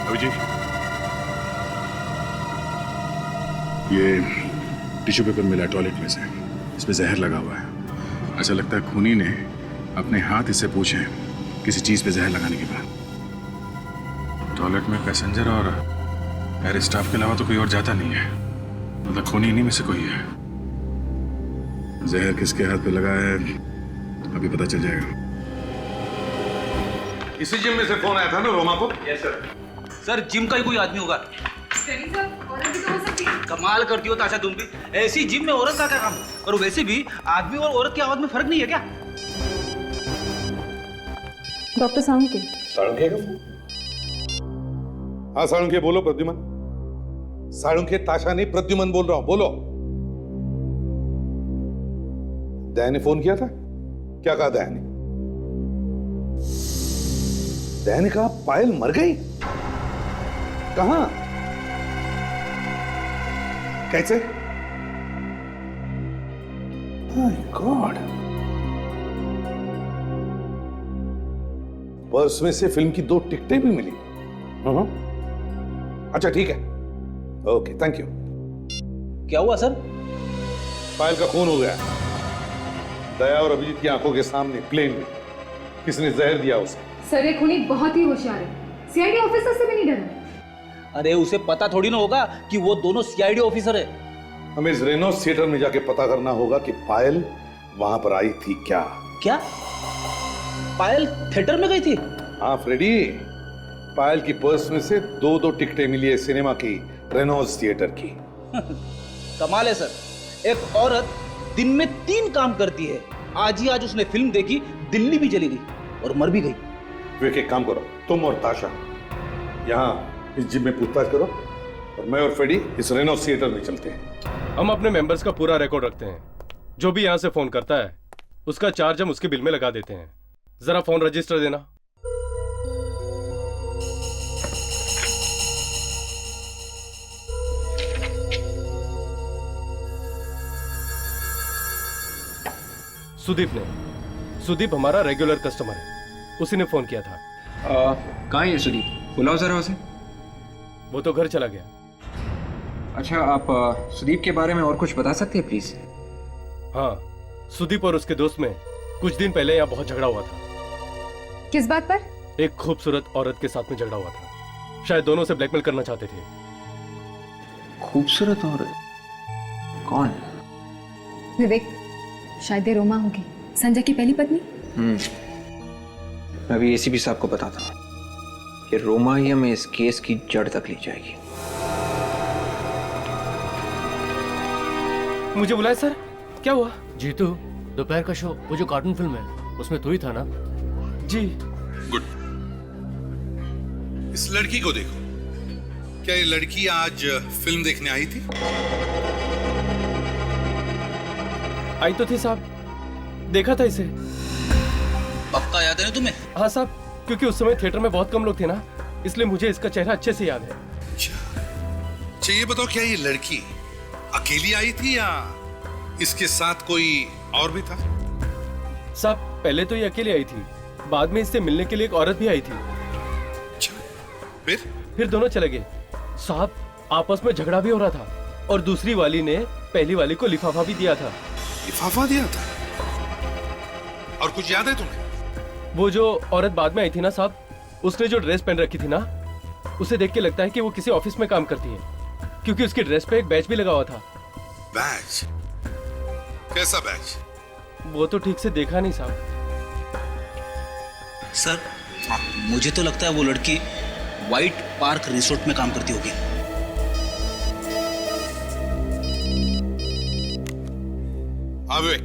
अभिजीत, ये टिश्यू पेपर मिला टॉयलेट में से, इसमें जहर लगा हुआ है। ऐसा लगता है खूनी ने अपने हाथ इससे पूछे किसी चीज पे जहर लगाने के बाद। टॉयलेट में पैसेंजर और एयर स्टाफ के अलावा तो कोई और जाता नहीं है, मतलब खूनी इन्हीं में से कोई है। जहर किसके हाथ पे लगा है अभी पता चल जाएगा। इसी जिम में से फोन आया था ना रोमा को? Yes sir. सर जिम का ही कोई आदमी होगा। कमाल करती हो ताशा, तुम भी। ऐसी जिम में औरत का क्या काम? और वैसे भी आदमी और औरत की आवाज में फर्क नहीं है क्या? डॉक्टर साळुंखे। साळुंखे का? हाँ साळुंखे बोलो। प्रद्युमन? साळुंखे ताशा नहीं, प्रद्युमन बोल रहा हूं, बोलो। दया ने फोन किया था? क्या कहा दया ने? दया ने कहा पायल मर गई? कहां? कैसे? My God. पर्स में से फिल्म की 2 टिकटें भी मिली। अच्छा ठीक है, ओके थैंक यू। क्या हुआ सर? पायल का खून हो गया। दया और अभिजीत की आंखों के सामने प्लेन में किसने जहर दिया उसे। सर ये खूनी बहुत ही होशियार है, सीआईडी ऑफिसर से भी नहीं डरा। अरे उसे पता थोड़ी ना होगा कि वो दोनों सीआईडी ऑफिसर है। हमें इस रेनॉल्ड्स थिएटर में जाके पता करना होगा कि पायल वहां पर आई थी क्या। क्या पायल थिएटर में गई थी? हाँ फ्रेडी, पायल की पर्स में से 2 टिकटें मिली है सिनेमा की, रेनॉल्ड्स थिएटर की। कमाल है सर, एक औरत दिन में 3 काम करती है। आज उसने फिल्म देखी, दिल्ली भी चली गई और मर भी गई। वे एक काम करो, तुम और ताशा यहाँ इस जिम में पूछताछ करो और मैं और फ्रेडी इस रेनॉल्ड्स थिएटर में चलते हैं। हम अपने मेंबर्स का पूरा रिकॉर्ड रखते हैं। जो भी यहाँ से फोन करता है उसका चार्ज हम उसके बिल में लगा देते हैं। जरा फोन रजिस्टर देना। सुदीप ने। सुदीप हमारा रेगुलर कस्टमर है, उसी ने फोन किया था। कहाँ है ये सुदीप? बुलाओ जरा उसे। वो तो घर चला गया। अच्छा, आप सुदीप के बारे में और कुछ बता सकते हैं प्लीज? हाँ, सुदीप और उसके दोस्त में कुछ दिन पहले यहाँ बहुत झगड़ा हुआ था। किस बात पर? एक खूबसूरत औरत के साथ में झगड़ा हुआ था। शायद दोनों से ब्लैकमेल करना चाहते थे। खूबसूरत औरत? कौन? विवेक, शायद ये रोमा होगी, संजय की पहली पत्नी। मैं भी एसीपी साहब को बताता हूँ कि रोमा ही हमें इस केस की जड़ तक ले जाएगी। मुझे बुलाया सर, क्या हुआ? जीतू, दोपहर का शो, वो जो कार्टून फिल्म है उसमें तू ही था ना? जी। गुड। इस लड़की को देखो, क्या ये लड़की आज फिल्म देखने आई थी? आई तो थी साहब, देखा था इसे। पक्का याद है ना तुम्हें? हाँ साहब, क्योंकि उस समय थिएटर में बहुत कम लोग थे ना, इसलिए मुझे इसका चेहरा अच्छे से याद है। अच्छा, ये बताओ क्या ये लड़की अकेली आई थी या इसके साथ कोई और भी था? साहब, पहले तो ये अकेली आई थी, बाद में इससे मिलने के लिए एक औरत भी आई थी। फिर दोनों चले गए। साहब, आपस में झगड़ा भी हो रहा था और दूसरी वाली ने पहली वाली को लिफाफा भी दिया था। लिफाफा दिया था? और कुछ याद है तुम्हें? वो जो औरत बाद में आई थी ना साहब, उसने जो ड्रेस पहन रखी थी ना, उसे देख के लगता है कि वो किसी ऑफिस में काम करती है, क्योंकि उसकी ड्रेस पे एक बैच भी लगा हुआ था। बैच? कैसा बैच? वो तो ठीक से देखा नहीं साहब। सर, मुझे तो लगता है वो लड़की व्हाइट पार्क रिसोर्ट में काम करती होगी। विवेक,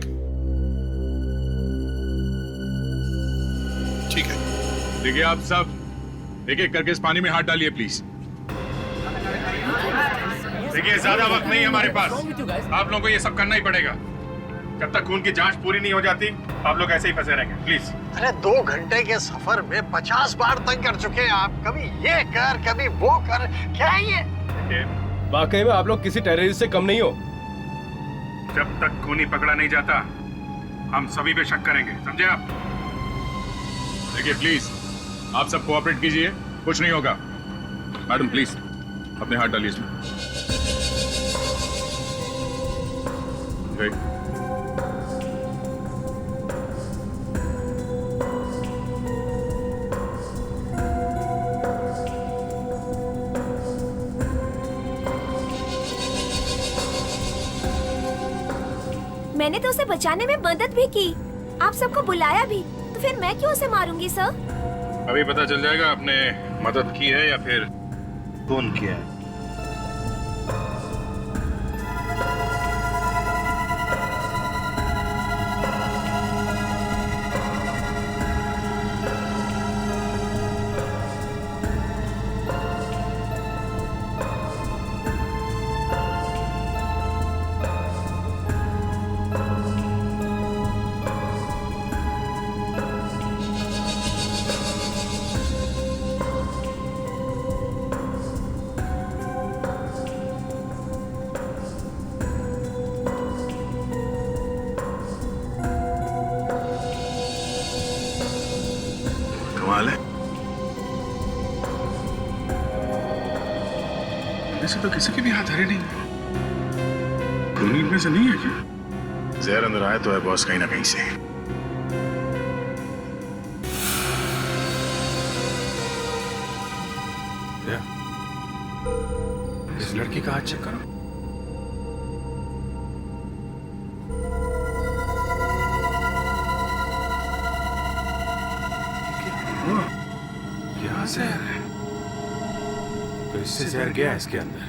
ठीक है। देखिए आप सब एक एक करके इस पानी में हाथ डालिए प्लीज। देखिए, ज्यादा वक्त नहीं है हमारे पास, आप लोगों को ये सब करना ही पड़ेगा। जब तक खून की जांच पूरी नहीं हो जाती, आप लोग ऐसे ही फंसे रहेंगे, प्लीज। अरे 2 घंटे के सफर में 50 बार तंग कर चुके हैं आप। कभी ये कर, कभी वो कर, क्या है ये? वाकई में आप लोग किसी टेररिस्ट से कम नहीं हो। जब तक खूनी पकड़ा नहीं जाता, हम सभी पे शक करेंगे, समझे आप? देखिए प्लीज, आप सब कोऑपरेट कीजिए, कुछ नहीं होगा। मैडम प्लीज अपने हाथ डालिए इसमें। मैंने तो उसे बचाने में मदद भी की, आप सबको बुलाया भी, तो फिर मैं क्यों उसे मारूंगी सर? अभी पता चल जाएगा आपने मदद की है या फिर खून किया है। कमाल है, ऐसे तो किसी के भी हाथ हरे नहीं। खूनी इनमें से नहीं है क्या? जहर अंदर आया तो है बॉस, कहीं ना कहीं से। इस लड़की का हाथ चेक करो। क्या जहर है? तो इससे जहर गया इसके अंदर,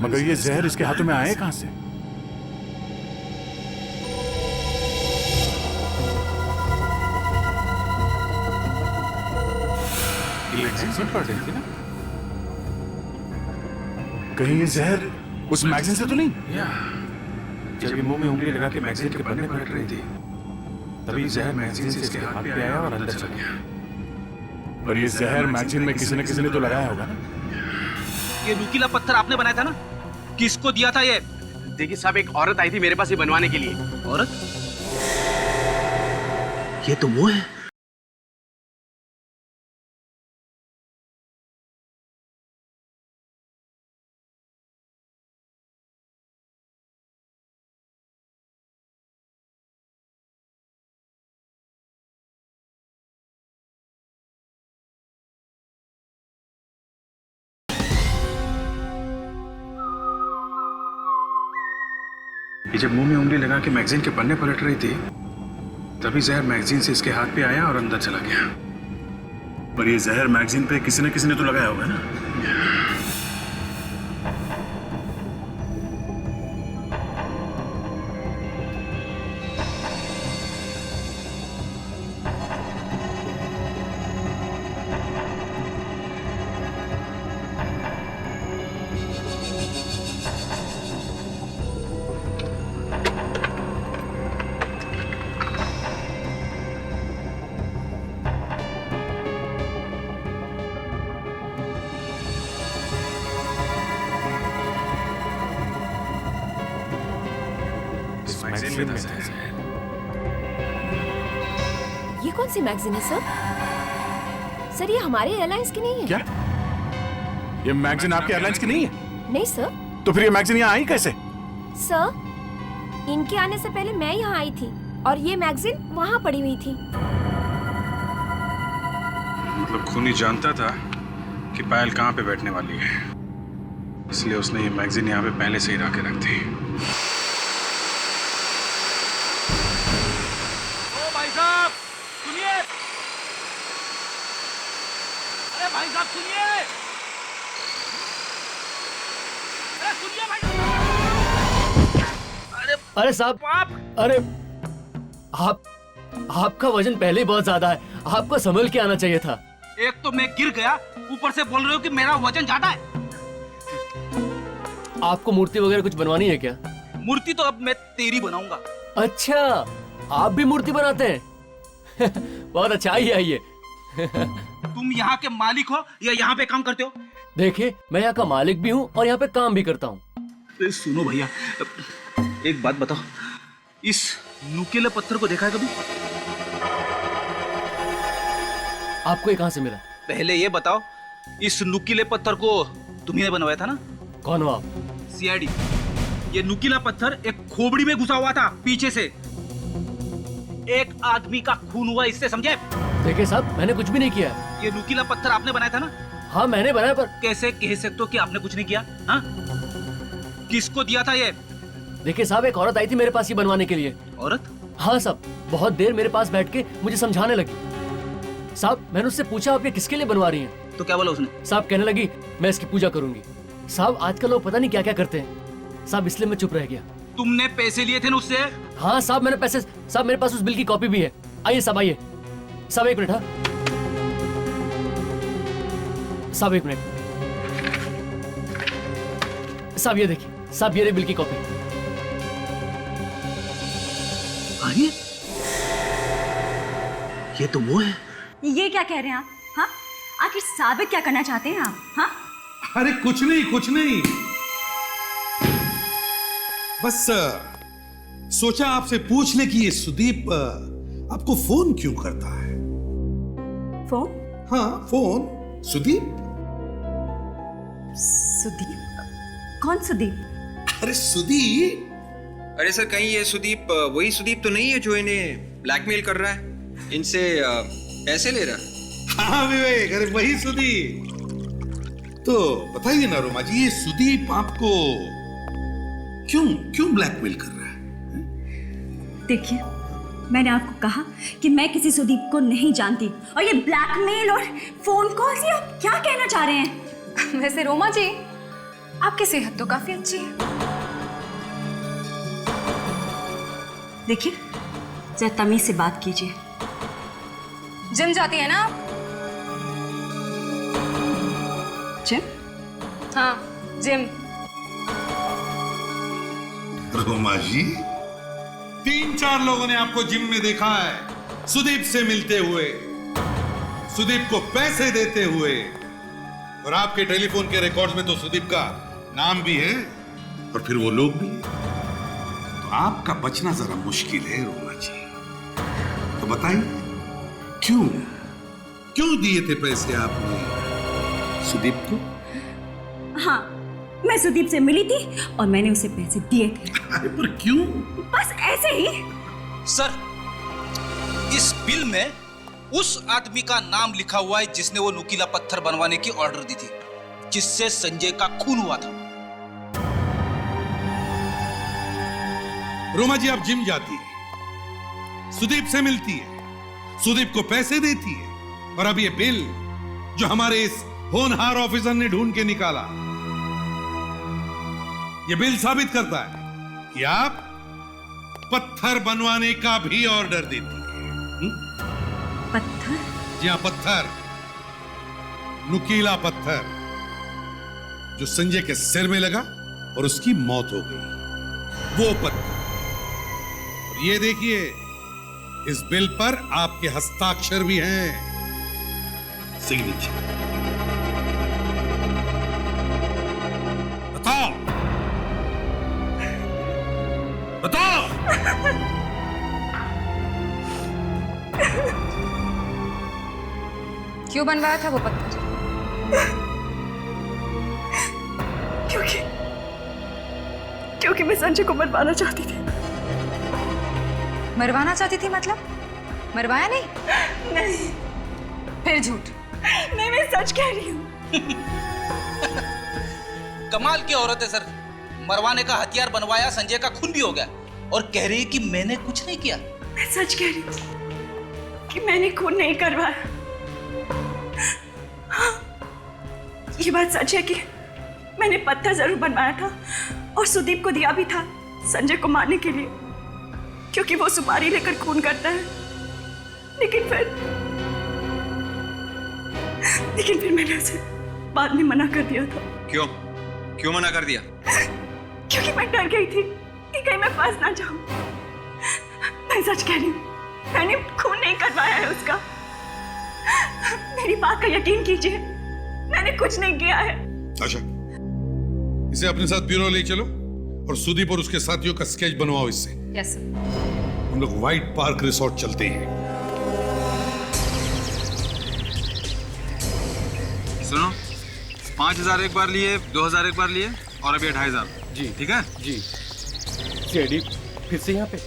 मगर ये जहर इसके हाथों में आए कहां से? मैगजीन पढ़ रही थी ना? कहीं ये जहर उस मैगजीन से तो नहीं? जब ये मुंह में उंगली लगा के मैगजीन के पन्ने पलट रही थी, तभी जहर मैगजीन से इसके हाथ पे आया और अंदर चल गया। और ये जहर मैगजीन में किसी न किसी ने तो लगाया होगा ना? ये नुकीला पत्थर आपने बनाया था ना? किसको दिया था ये? देखिए साहब, एक औरत आई थी मेरे पास ये बनवाने के लिए। औरत? ये तो वो है। ये जब मुंह में उंगली लगा के मैगजीन के पन्ने पलट रही थी, तभी जहर मैगजीन से इसके हाथ पे आया और अंदर चला गया। पर ये जहर मैगजीन पे किसी ने तो लगाया होगा ना। ये कौन सी मैगजीन है सर? सर ये हमारे एयरलाइंस की नहीं है। क्या? ये मैगजीन आपके एयरलाइंस की नहीं है? नहीं सर। तो फिर ये मैगजीन यहाँ आई कैसे? सर इनके आने से पहले मैं यहाँ आई थी और ये मैगजीन वहाँ पड़ी हुई थी। मतलब खूनी जानता था कि पायल कहाँ पे बैठने वाली है, इसलिए उसने ये मैगजीन यहाँ पे पहले से ही ला के रख दी। भाई साहब सुनिए, अरे भाई साहब सुनिए, अरे सुनिए भाई। अरे साहब, अरे आपका वजन पहले ही बहुत ज्यादा है, आपको संभल के आना चाहिए था। एक तो मैं गिर गया, ऊपर से बोल रहे हो कि मेरा वजन ज्यादा है। आपको मूर्ति वगैरह कुछ बनवानी है क्या? मूर्ति तो अब मैं तेरी बनाऊंगा। अच्छा, आप भी मूर्ति बनाते हैं? बहुत अच्छा, आइए। तुम यहाँ के मालिक हो या यहाँ पे काम करते हो? देखिए, मैं यहाँ का मालिक भी हूँ और यहाँ पे काम भी करता हूँ। सुनो भैया, एक बात बताओ, इस नुकीले पत्थर को देखा है कभी? आपको ये कहाँ से मिला? पहले ये बताओ, इस नुकीले पत्थर को तुम्ही बनवाया था ना? कौन हो आप? सीआईडी। ये नुकीला पत्थर एक खोपड़ी में घुसा हुआ था पीछे से। एक आदमी का खून हुआ इससे, समझे? देखिए साहब, मैंने कुछ भी नहीं किया। ये नुकीला पत्थर आपने बनाया था ना? हाँ मैंने बनाया, पर कैसे कह सकते हो कि आपने कुछ नहीं किया? हाँ? किसको दिया था ये? देखिए साहब, एक औरत आई थी मेरे पास ये बनवाने के लिए। औरत? हाँ साहब, बहुत देर मेरे पास बैठ के मुझे समझाने लगी। साहब मैंने उससे पूछा आप ये किसके लिए बनवा रही हैं? तो क्या बोला उसने? साहब कहने लगी मैं इसकी पूजा करूंगी। साहब आजकल लोग पता नहीं क्या क्या करते हैं साहब, इसलिए मैं चुप रह गया। तुमने पैसे लिए थे ना उससे? हाँ साहब मैंने पैसे, साहब मेरे पास उस बिल की कॉपी भी है। आइए साहब, आइए साहब, एक मिनट। हाँ साहब एक मिनट साहब, ये देखिए साहब, ये बिल की कॉपी। अरे ये तो वो है। ये क्या कह रहे हैं आप? हाँ, आखिर साबित क्या करना चाहते हैं आप? हाँ, अरे कुछ नहीं, बस सोचा आपसे पूछ ले कि ये सुदीप आपको फोन क्यों करता है? फोन? हाँ फोन। सुदीप? कौन सुदीप? अरे सुदीप। अरे सर, कहीं ये सुदीप वही सुदीप तो नहीं है जो इन्हें ब्लैकमेल कर रहा है, इनसे पैसे ले रहा है? हाँ विवेक, अरे वही सुदीप। तो बताइए ना रोमा जी, ये सुदीप आपको क्यों ब्लैकमेल कर रहा है? देखिए, मैंने आपको कहा कि मैं किसी सुदीप को नहीं जानती, और ये ब्लैकमेल और फोन कॉल से आप क्या कहना चाह रहे हैं? वैसे रोमा जी, आपकी सेहत तो काफी अच्छी है। देखिए, जरा तमीज से बात कीजिए। जिम जाती है ना आप? जिम? हाँ जिम। रोमा जी, 3-4 लोगों ने आपको जिम में देखा है, सुदीप से मिलते हुए, सुदीप को पैसे देते हुए, और आपके टेलीफोन के रिकॉर्ड्स में तो सुदीप का नाम भी है और फिर वो लोग भी। तो आपका बचना जरा मुश्किल है रोमा जी। तो बताइए, क्यों क्यों दिए थे पैसे आपने सुदीप को? हाँ, मैं सुदीप से मिली थी और मैंने उसे पैसे दिए थे। अरे पर क्यों? बस ऐसे ही। सर, इस बिल में उस आदमी का नाम लिखा हुआ है जिसने वो नुकीला पत्थर बनवाने की ऑर्डर दी थी, जिससे संजय का खून हुआ था। रोमा जी, आप जिम जाती है, सुदीप से मिलती है, सुदीप को पैसे देती है, और अब ये बिल जो हमारे इस होनहार ऑफिसर ने ढूंढ के निकाला, ये बिल साबित करता है कि आप पत्थर बनवाने का भी ऑर्डर देती है। पत्थर? जी हाँ, पत्थर, नुकीला पत्थर जो संजय के सिर में लगा और उसकी मौत हो गई, वो पत्थर। और ये देखिए, इस बिल पर आपके हस्ताक्षर भी हैं, सिग्नेचर। बताओ बताओ। क्यों बनवाया था वो पत्थर? क्योंकि मैं संजय को मरवाना चाहती थी। मरवाना चाहती थी मतलब? मरवाया नहीं? नहीं। फिर झूठ। नहीं, मैं सच कह रही हूँ। कमाल की औरत है सर, मरवाने का हथियार बनवाया, संजय का खून भी हो गया, और कह रही है कि मैंने कुछ नहीं किया। मैं सच कह रही हूँ कि मैंने खून नहीं करवाया। हाँ, ये बात सच है कि मैंने पत्थर जरूर बनवाया था और सुदीप को दिया भी था संजय को मारने के लिए, क्योंकि वो सुपारी लेकर खून करता है। लेकिन फिर मैंने उसे बाद में मना कर दिया था। क्यों मना कर दिया? क्योंकि मैं डर गई थी कि कहीं मैं फंस ना जाऊं। मैं सच कह रही हूँ, मैंने खून नहीं करवाया है उसका। मेरी बात का यकीन कीजिए, मैंने कुछ नहीं किया है। अच्छा, इसे अपने साथ ब्यूरो ले चलो और सुदीप और उसके साथियों का स्केच बनवाओ इससे। Yes sir. हम लोग व्हाइट पार्क रिसोर्ट चलते हैं। सुनो, 5000 एक बार लिए, 2000 एक बार लिए, और अभी 2500। जी ठीक है जी। सीआईडी फिर से यहाँ पे?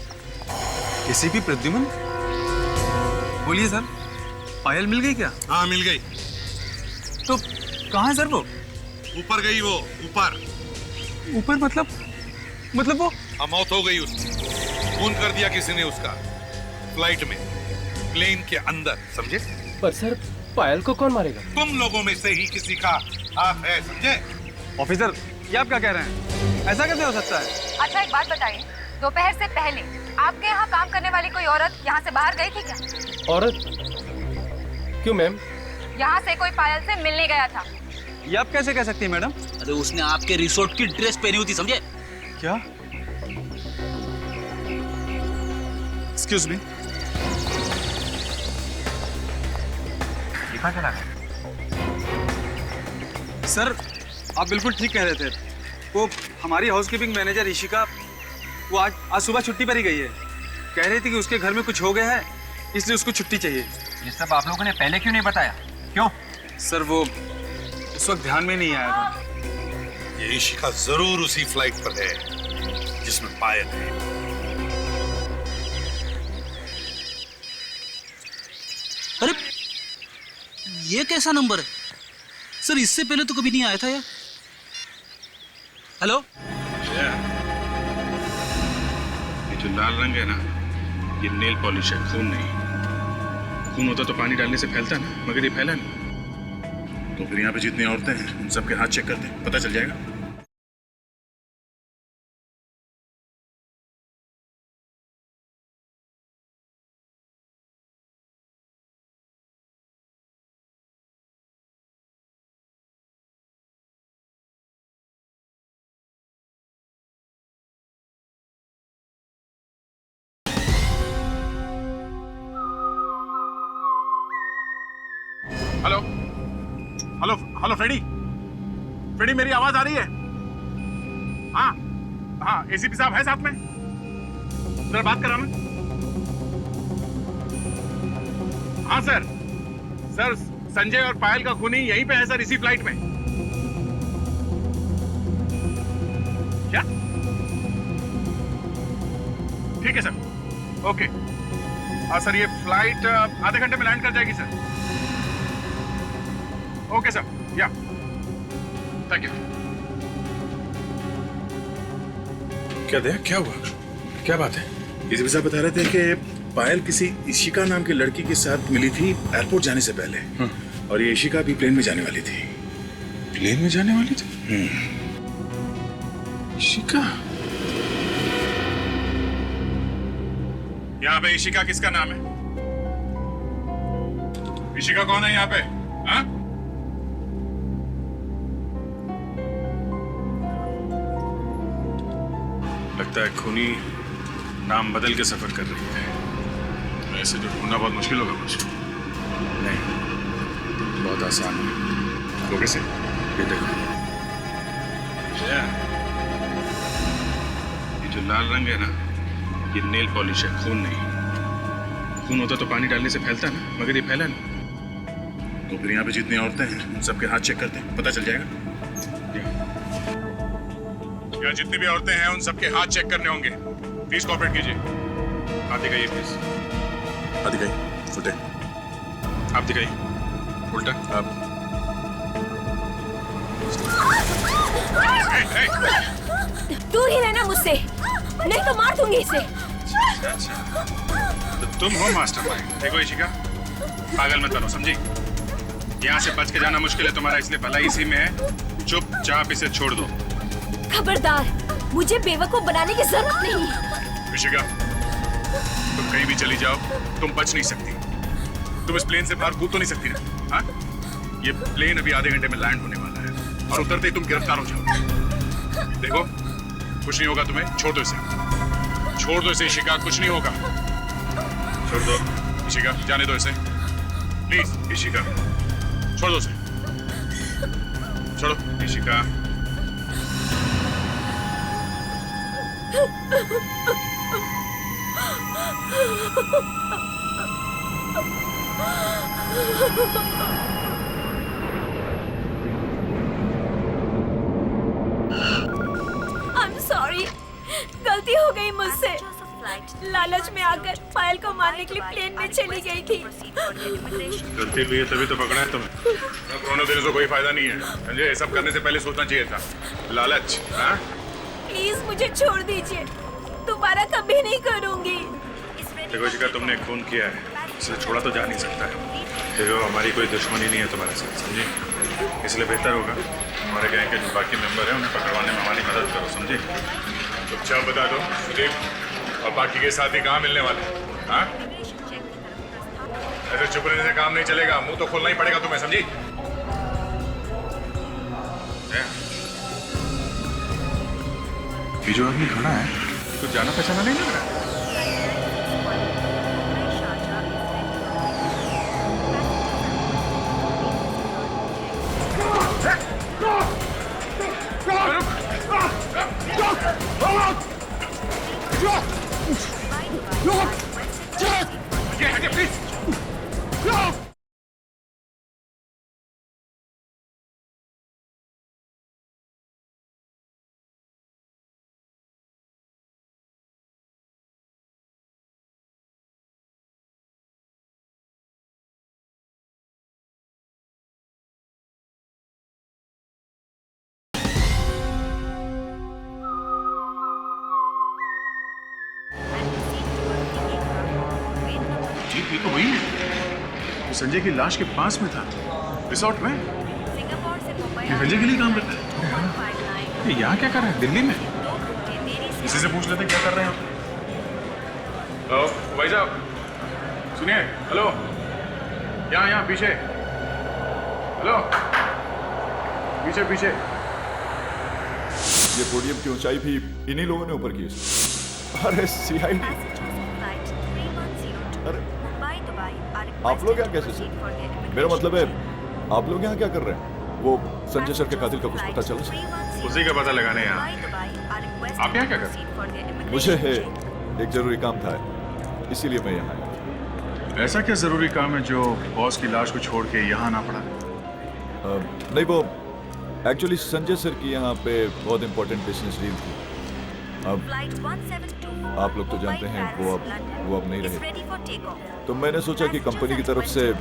एसीपी प्रद्युमन, बोलिए सर, पायल मिल गई क्या? हाँ, मिल गई। तो कहाँ है सर वो? ऊपर गई वो, ऊपर मतलब वो? हाँ, मौत हो गई उसकी। खून कर दिया किसी ने उसका, फ्लाइट में, प्लेन के अंदर, समझे? पर सर, पायल को कौन मारेगा? तुम लोगों में से ही किसी का हाथ है, समझे? ऑफिसर, ये आप क्या कह रहे हैं? ऐसा कैसे हो सकता है? अच्छा, एक बात बताइए, दोपहर से पहले आपके यहाँ काम करने वाली कोई औरत यहाँ से बाहर गई थी क्या? औरत? क्यों मैम? यहाँ से कोई पायल से मिलने गया था। ये आप कैसे कह सकती हैं मैडम? अरे उसने आपके रिसोर्ट की ड्रेस पहनी हुई थी, समझे? क्या? एक्सक्यूज मी, कहाँ चला गया? सर, आप बिल्कुल ठीक कह रहे थे। वो हमारी हाउसकीपिंग मैनेजर ईशिका, वो आज सुबह छुट्टी पर ही गई है। कह रही थी कि उसके घर में कुछ हो गया है, इसलिए उसको छुट्टी चाहिए। ये सब आप लोगों ने पहले क्यों नहीं बताया? क्यों? सर, वो उस वक्त ध्यान में नहीं आया था। ये ईशिका जरूर उसी फ्लाइट पर है जिसमें पायल है। अरे ये कैसा नंबर है सर? इससे पहले तो कभी नहीं आया था यार। हेलो, ये जो लाल रंग है ना, ये नेल पॉलिश है, खून नहीं। खून होता तो पानी डालने से फैलता ना, मगर ये फैला नहीं। तो फिर यहाँ पे जितनी औरतें हैं उन सबके हाथ चेक कर दे, पता चल जाएगा। हेलो हेलो हेलो, फ्रेडी, मेरी आवाज आ रही है? हाँ हाँ, एसीपी साहब है साथ में, जरा बात कराना। हाँ सर, सर संजय और पायल का खूनी यहीं पे है सर, इसी फ्लाइट में। क्या? ठीक है सर, ओके। हाँ सर, ये फ्लाइट आधे घंटे में लैंड कर जाएगी सर। ओके सर, या थैंक यू। क्या दया, क्या हुआ? क्या बात है? इसी साहब बता रहे थे कि पायल किसी इशिका नाम की लड़की के साथ मिली थी एयरपोर्ट जाने से पहले, और ये इशिका भी प्लेन में जाने वाली थी। प्लेन में जाने वाली थी? इशिका? यहाँ पे इशिका किसका नाम है? इशिका कौन है यहाँ पे? हाँ? लगता है खूनी नाम बदल के सफर कर रही है। ऐसे तो ढूंढना बहुत मुश्किल होगा कुछ। नहीं, बहुत आसान है। वो कैसे? ये देखो, ये जो लाल रंग है ना, ये नेल पॉलिश है, खून नहीं। खून होता तो पानी डालने से फैलता ना, मगर ये फैला नहीं। तो फिर यहाँ पे जितनी औरतें हैं उन सबके हाथ चेक करते हैं, पता चल जाएगा। यहाँ जितनी भी औरतें हैं उन सबके हाथ चेक करने होंगे। प्लीज कोऑपरेट कीजिए। हाथ दिखाइए प्लीज। हाथ दिखाइए, उल्टे। आप दिखाइए, उल्टा। आप दूर ही रहना मुझसे, नहीं तो मार दूंगी इसे। अच्छा, तो तुम हो मास्टरमाइंड। देखो इशिका, पागल मत बनो, समझी? यहाँ से बच के जाना मुश्किल है तुम्हारा, इसलिए भलाई इसी में है। चुपचाप इसे छोड़ दो। खबरदार, मुझे बेवकूफ बनाने की जरूरत नहीं। इशिका, तुम कहीं भी चली जाओ, तुम बच नहीं सकती। तुम इस प्लेन से बाहर कूद तो नहीं सकती ना? हाँ? ये प्लेन अभी आधे घंटे में लैंड होने वाला है, और उतरते ही तुम गिरफ्तार हो जाओ। देखो, कुछ नहीं होगा तुम्हें, छोड़ दो इसे। छोड़ दो इसे इशिका, कुछ नहीं होगा। छोड़ दो इशिका, जाने दो इसे प्लीज। इशिका, छोड़ दो इसे, छोड़ो इशिका। I'm sorry, गलती हो गई मुझसे। लालच में आकर पायल को मारने के लिए प्लेन में चली गई थी। गलती हुई है तभी तो पकड़ा है तुम्हें। अब रोने देने से कोई फायदा नहीं है, समझे? ये सब करने से पहले सोचना चाहिए था। लालच, हाँ? प्लीज मुझे छोड़ दीजिए, दोबारा कभी नहीं करूंगी। देखो इशिका, तुमने खून किया है, इसे छोड़ा तो जा नहीं सकता है। देखो, हमारी कोई दुश्मनी नहीं है तुम्हारे साथ, समझे? इसलिए बेहतर होगा हमारे गैंग के जो बाकी मेंबर हैं उन्हें पकड़वाने में हमारी मदद करो, समझे? चुपचाप बता दो सुदीप और बाकी के साथी कहाँ मिलने वाले हैं? हाँ? ऐसे चुप रहने से काम नहीं चलेगा, मुंह तो खोलना ही पड़ेगा तुम्हें, समझी? ये जो आदमी खड़ा है, तो जाना पहचाना नहीं लग रहा है। ये तो वही है जो संजय की लाश के पास में था, रिसोर्ट में। ये संजय के लिए काम करता है। ये यहाँ क्या कर रहे हैं? दिल्ली में? इसी से पूछ लेते क्या कर रहे हैं आप। भाई साहब सुनिए, हेलो, यहाँ पीछे, हेलो, पीछे पीछे। ये पोडियम की ऊंचाई भी इन्हीं लोगों ने ऊपर की। अरे सीआईडी, अरे आप लोग यहाँ कैसे सर? मेरा मतलब है आप लोग यहाँ क्या कर रहे हैं? वो संजय सर के कातिल का कुछ पता चला सर? उसी का पता लगाने यहाँ। आप यहाँ क्या कर रहे हैं? मुझे एक जरूरी काम था, इसीलिए मैं यहाँ आया। ऐसा क्या जरूरी काम है जो बॉस की लाश को छोड़ के यहाँ आना पड़ा? नहीं, वो एक्चुअली संजय सर की यहाँ पे बहुत इंपॉर्टेंट बिजनेस डील थी। अब आप लोग तो जानते हैं वो अब नहीं रहे, तो मैंने सोचा कि कंपनी की तरफ से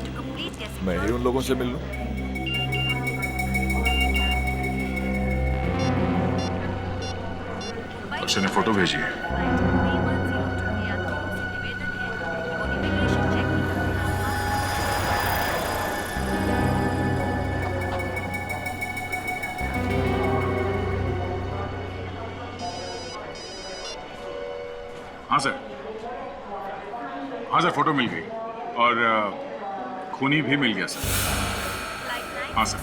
मैं ही उन लोगों से मिल लूं। उसने फोटो भेजी है। हाँ सर, फोटो मिल गई और खूनी भी मिल गया सर। हाँ सर।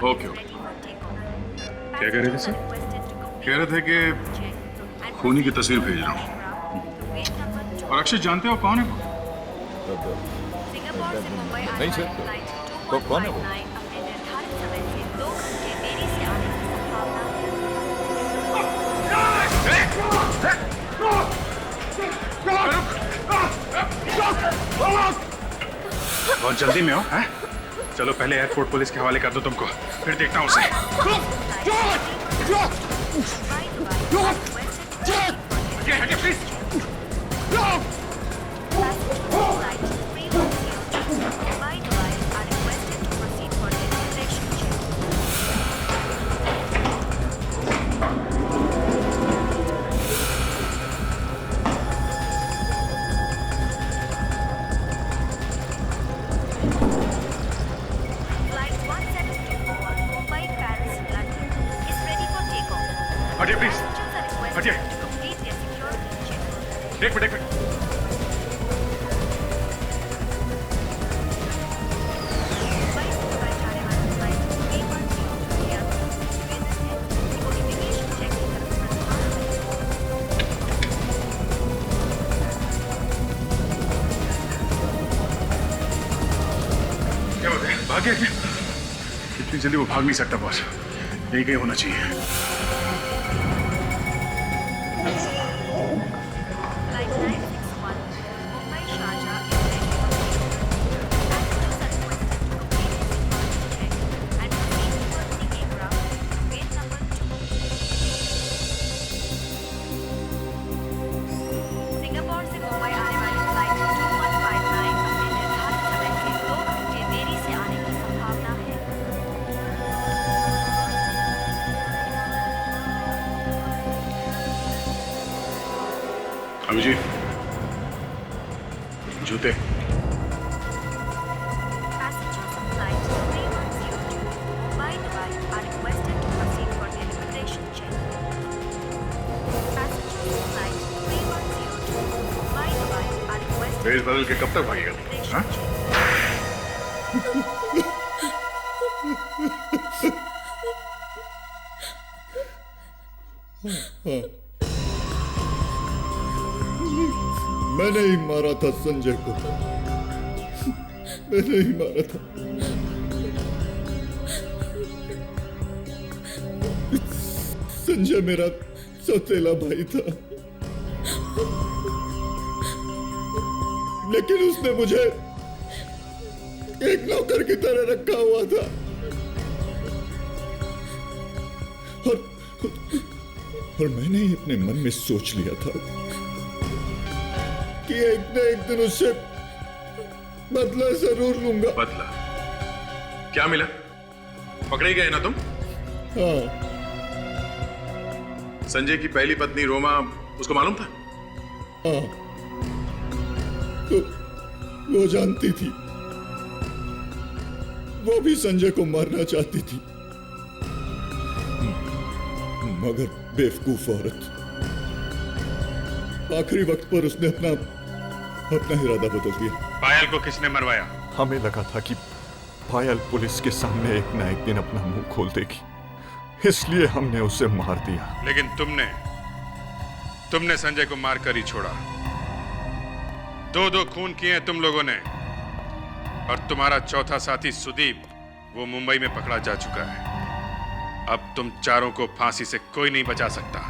Okay okay. क्या कह रहे थे सर? कह रहे थे कि खूनी की तस्वीर भेज रहा हूँ। और अक्षय जानते हो कौन है वो? नहीं सर, तो कौन है वो? बहुत जल्दी में हो, हैं? चलो पहले एयरपोर्ट पुलिस के हवाले कर दो तुमको, फिर देखता हूँ उसे। हटिए प्लीज। एक मिनट क्या बात है, भाग गया क्या? इतनी जल्दी वो भाग नहीं सकता बॉस, यही कहीं होना चाहिए। अभिजी, जूते। भेष बदल के कब तक भागेगा? हाँ? मैंने ही मारा था संजय को, मैंने ही मारा था। संजय मेरा सौतेला भाई था, लेकिन उसने मुझे एक नौकर की तरह रखा हुआ था और मैंने ही अपने मन में सोच लिया था कि एक न एक दिन उससे बदला जरूर लूंगा। बदला? क्या मिला? पकड़े गए ना तुम? हाँ। संजय की पहली पत्नी रोमा, उसको मालूम था? हाँ, तो वो जानती थी, वो भी संजय को मारना चाहती थी, मगर बेवकूफ औरत, आखिरी वक्त पर उसने अपना इरादा बदल दिया। पायल को किसने मरवाया? हमें लगा था कि पायल पुलिस के सामने एक न एक दिन अपना मुंह खोल देगी, इसलिए हमने उसे मार दिया। लेकिन तुमने संजय को मारकर ही छोड़ा। दो खून किए तुम लोगों ने, और तुम्हारा चौथा साथी सुदीप, वो मुंबई में पकड़ा जा चुका है। अब तुम चारों को फांसी से कोई नहीं बचा सकता।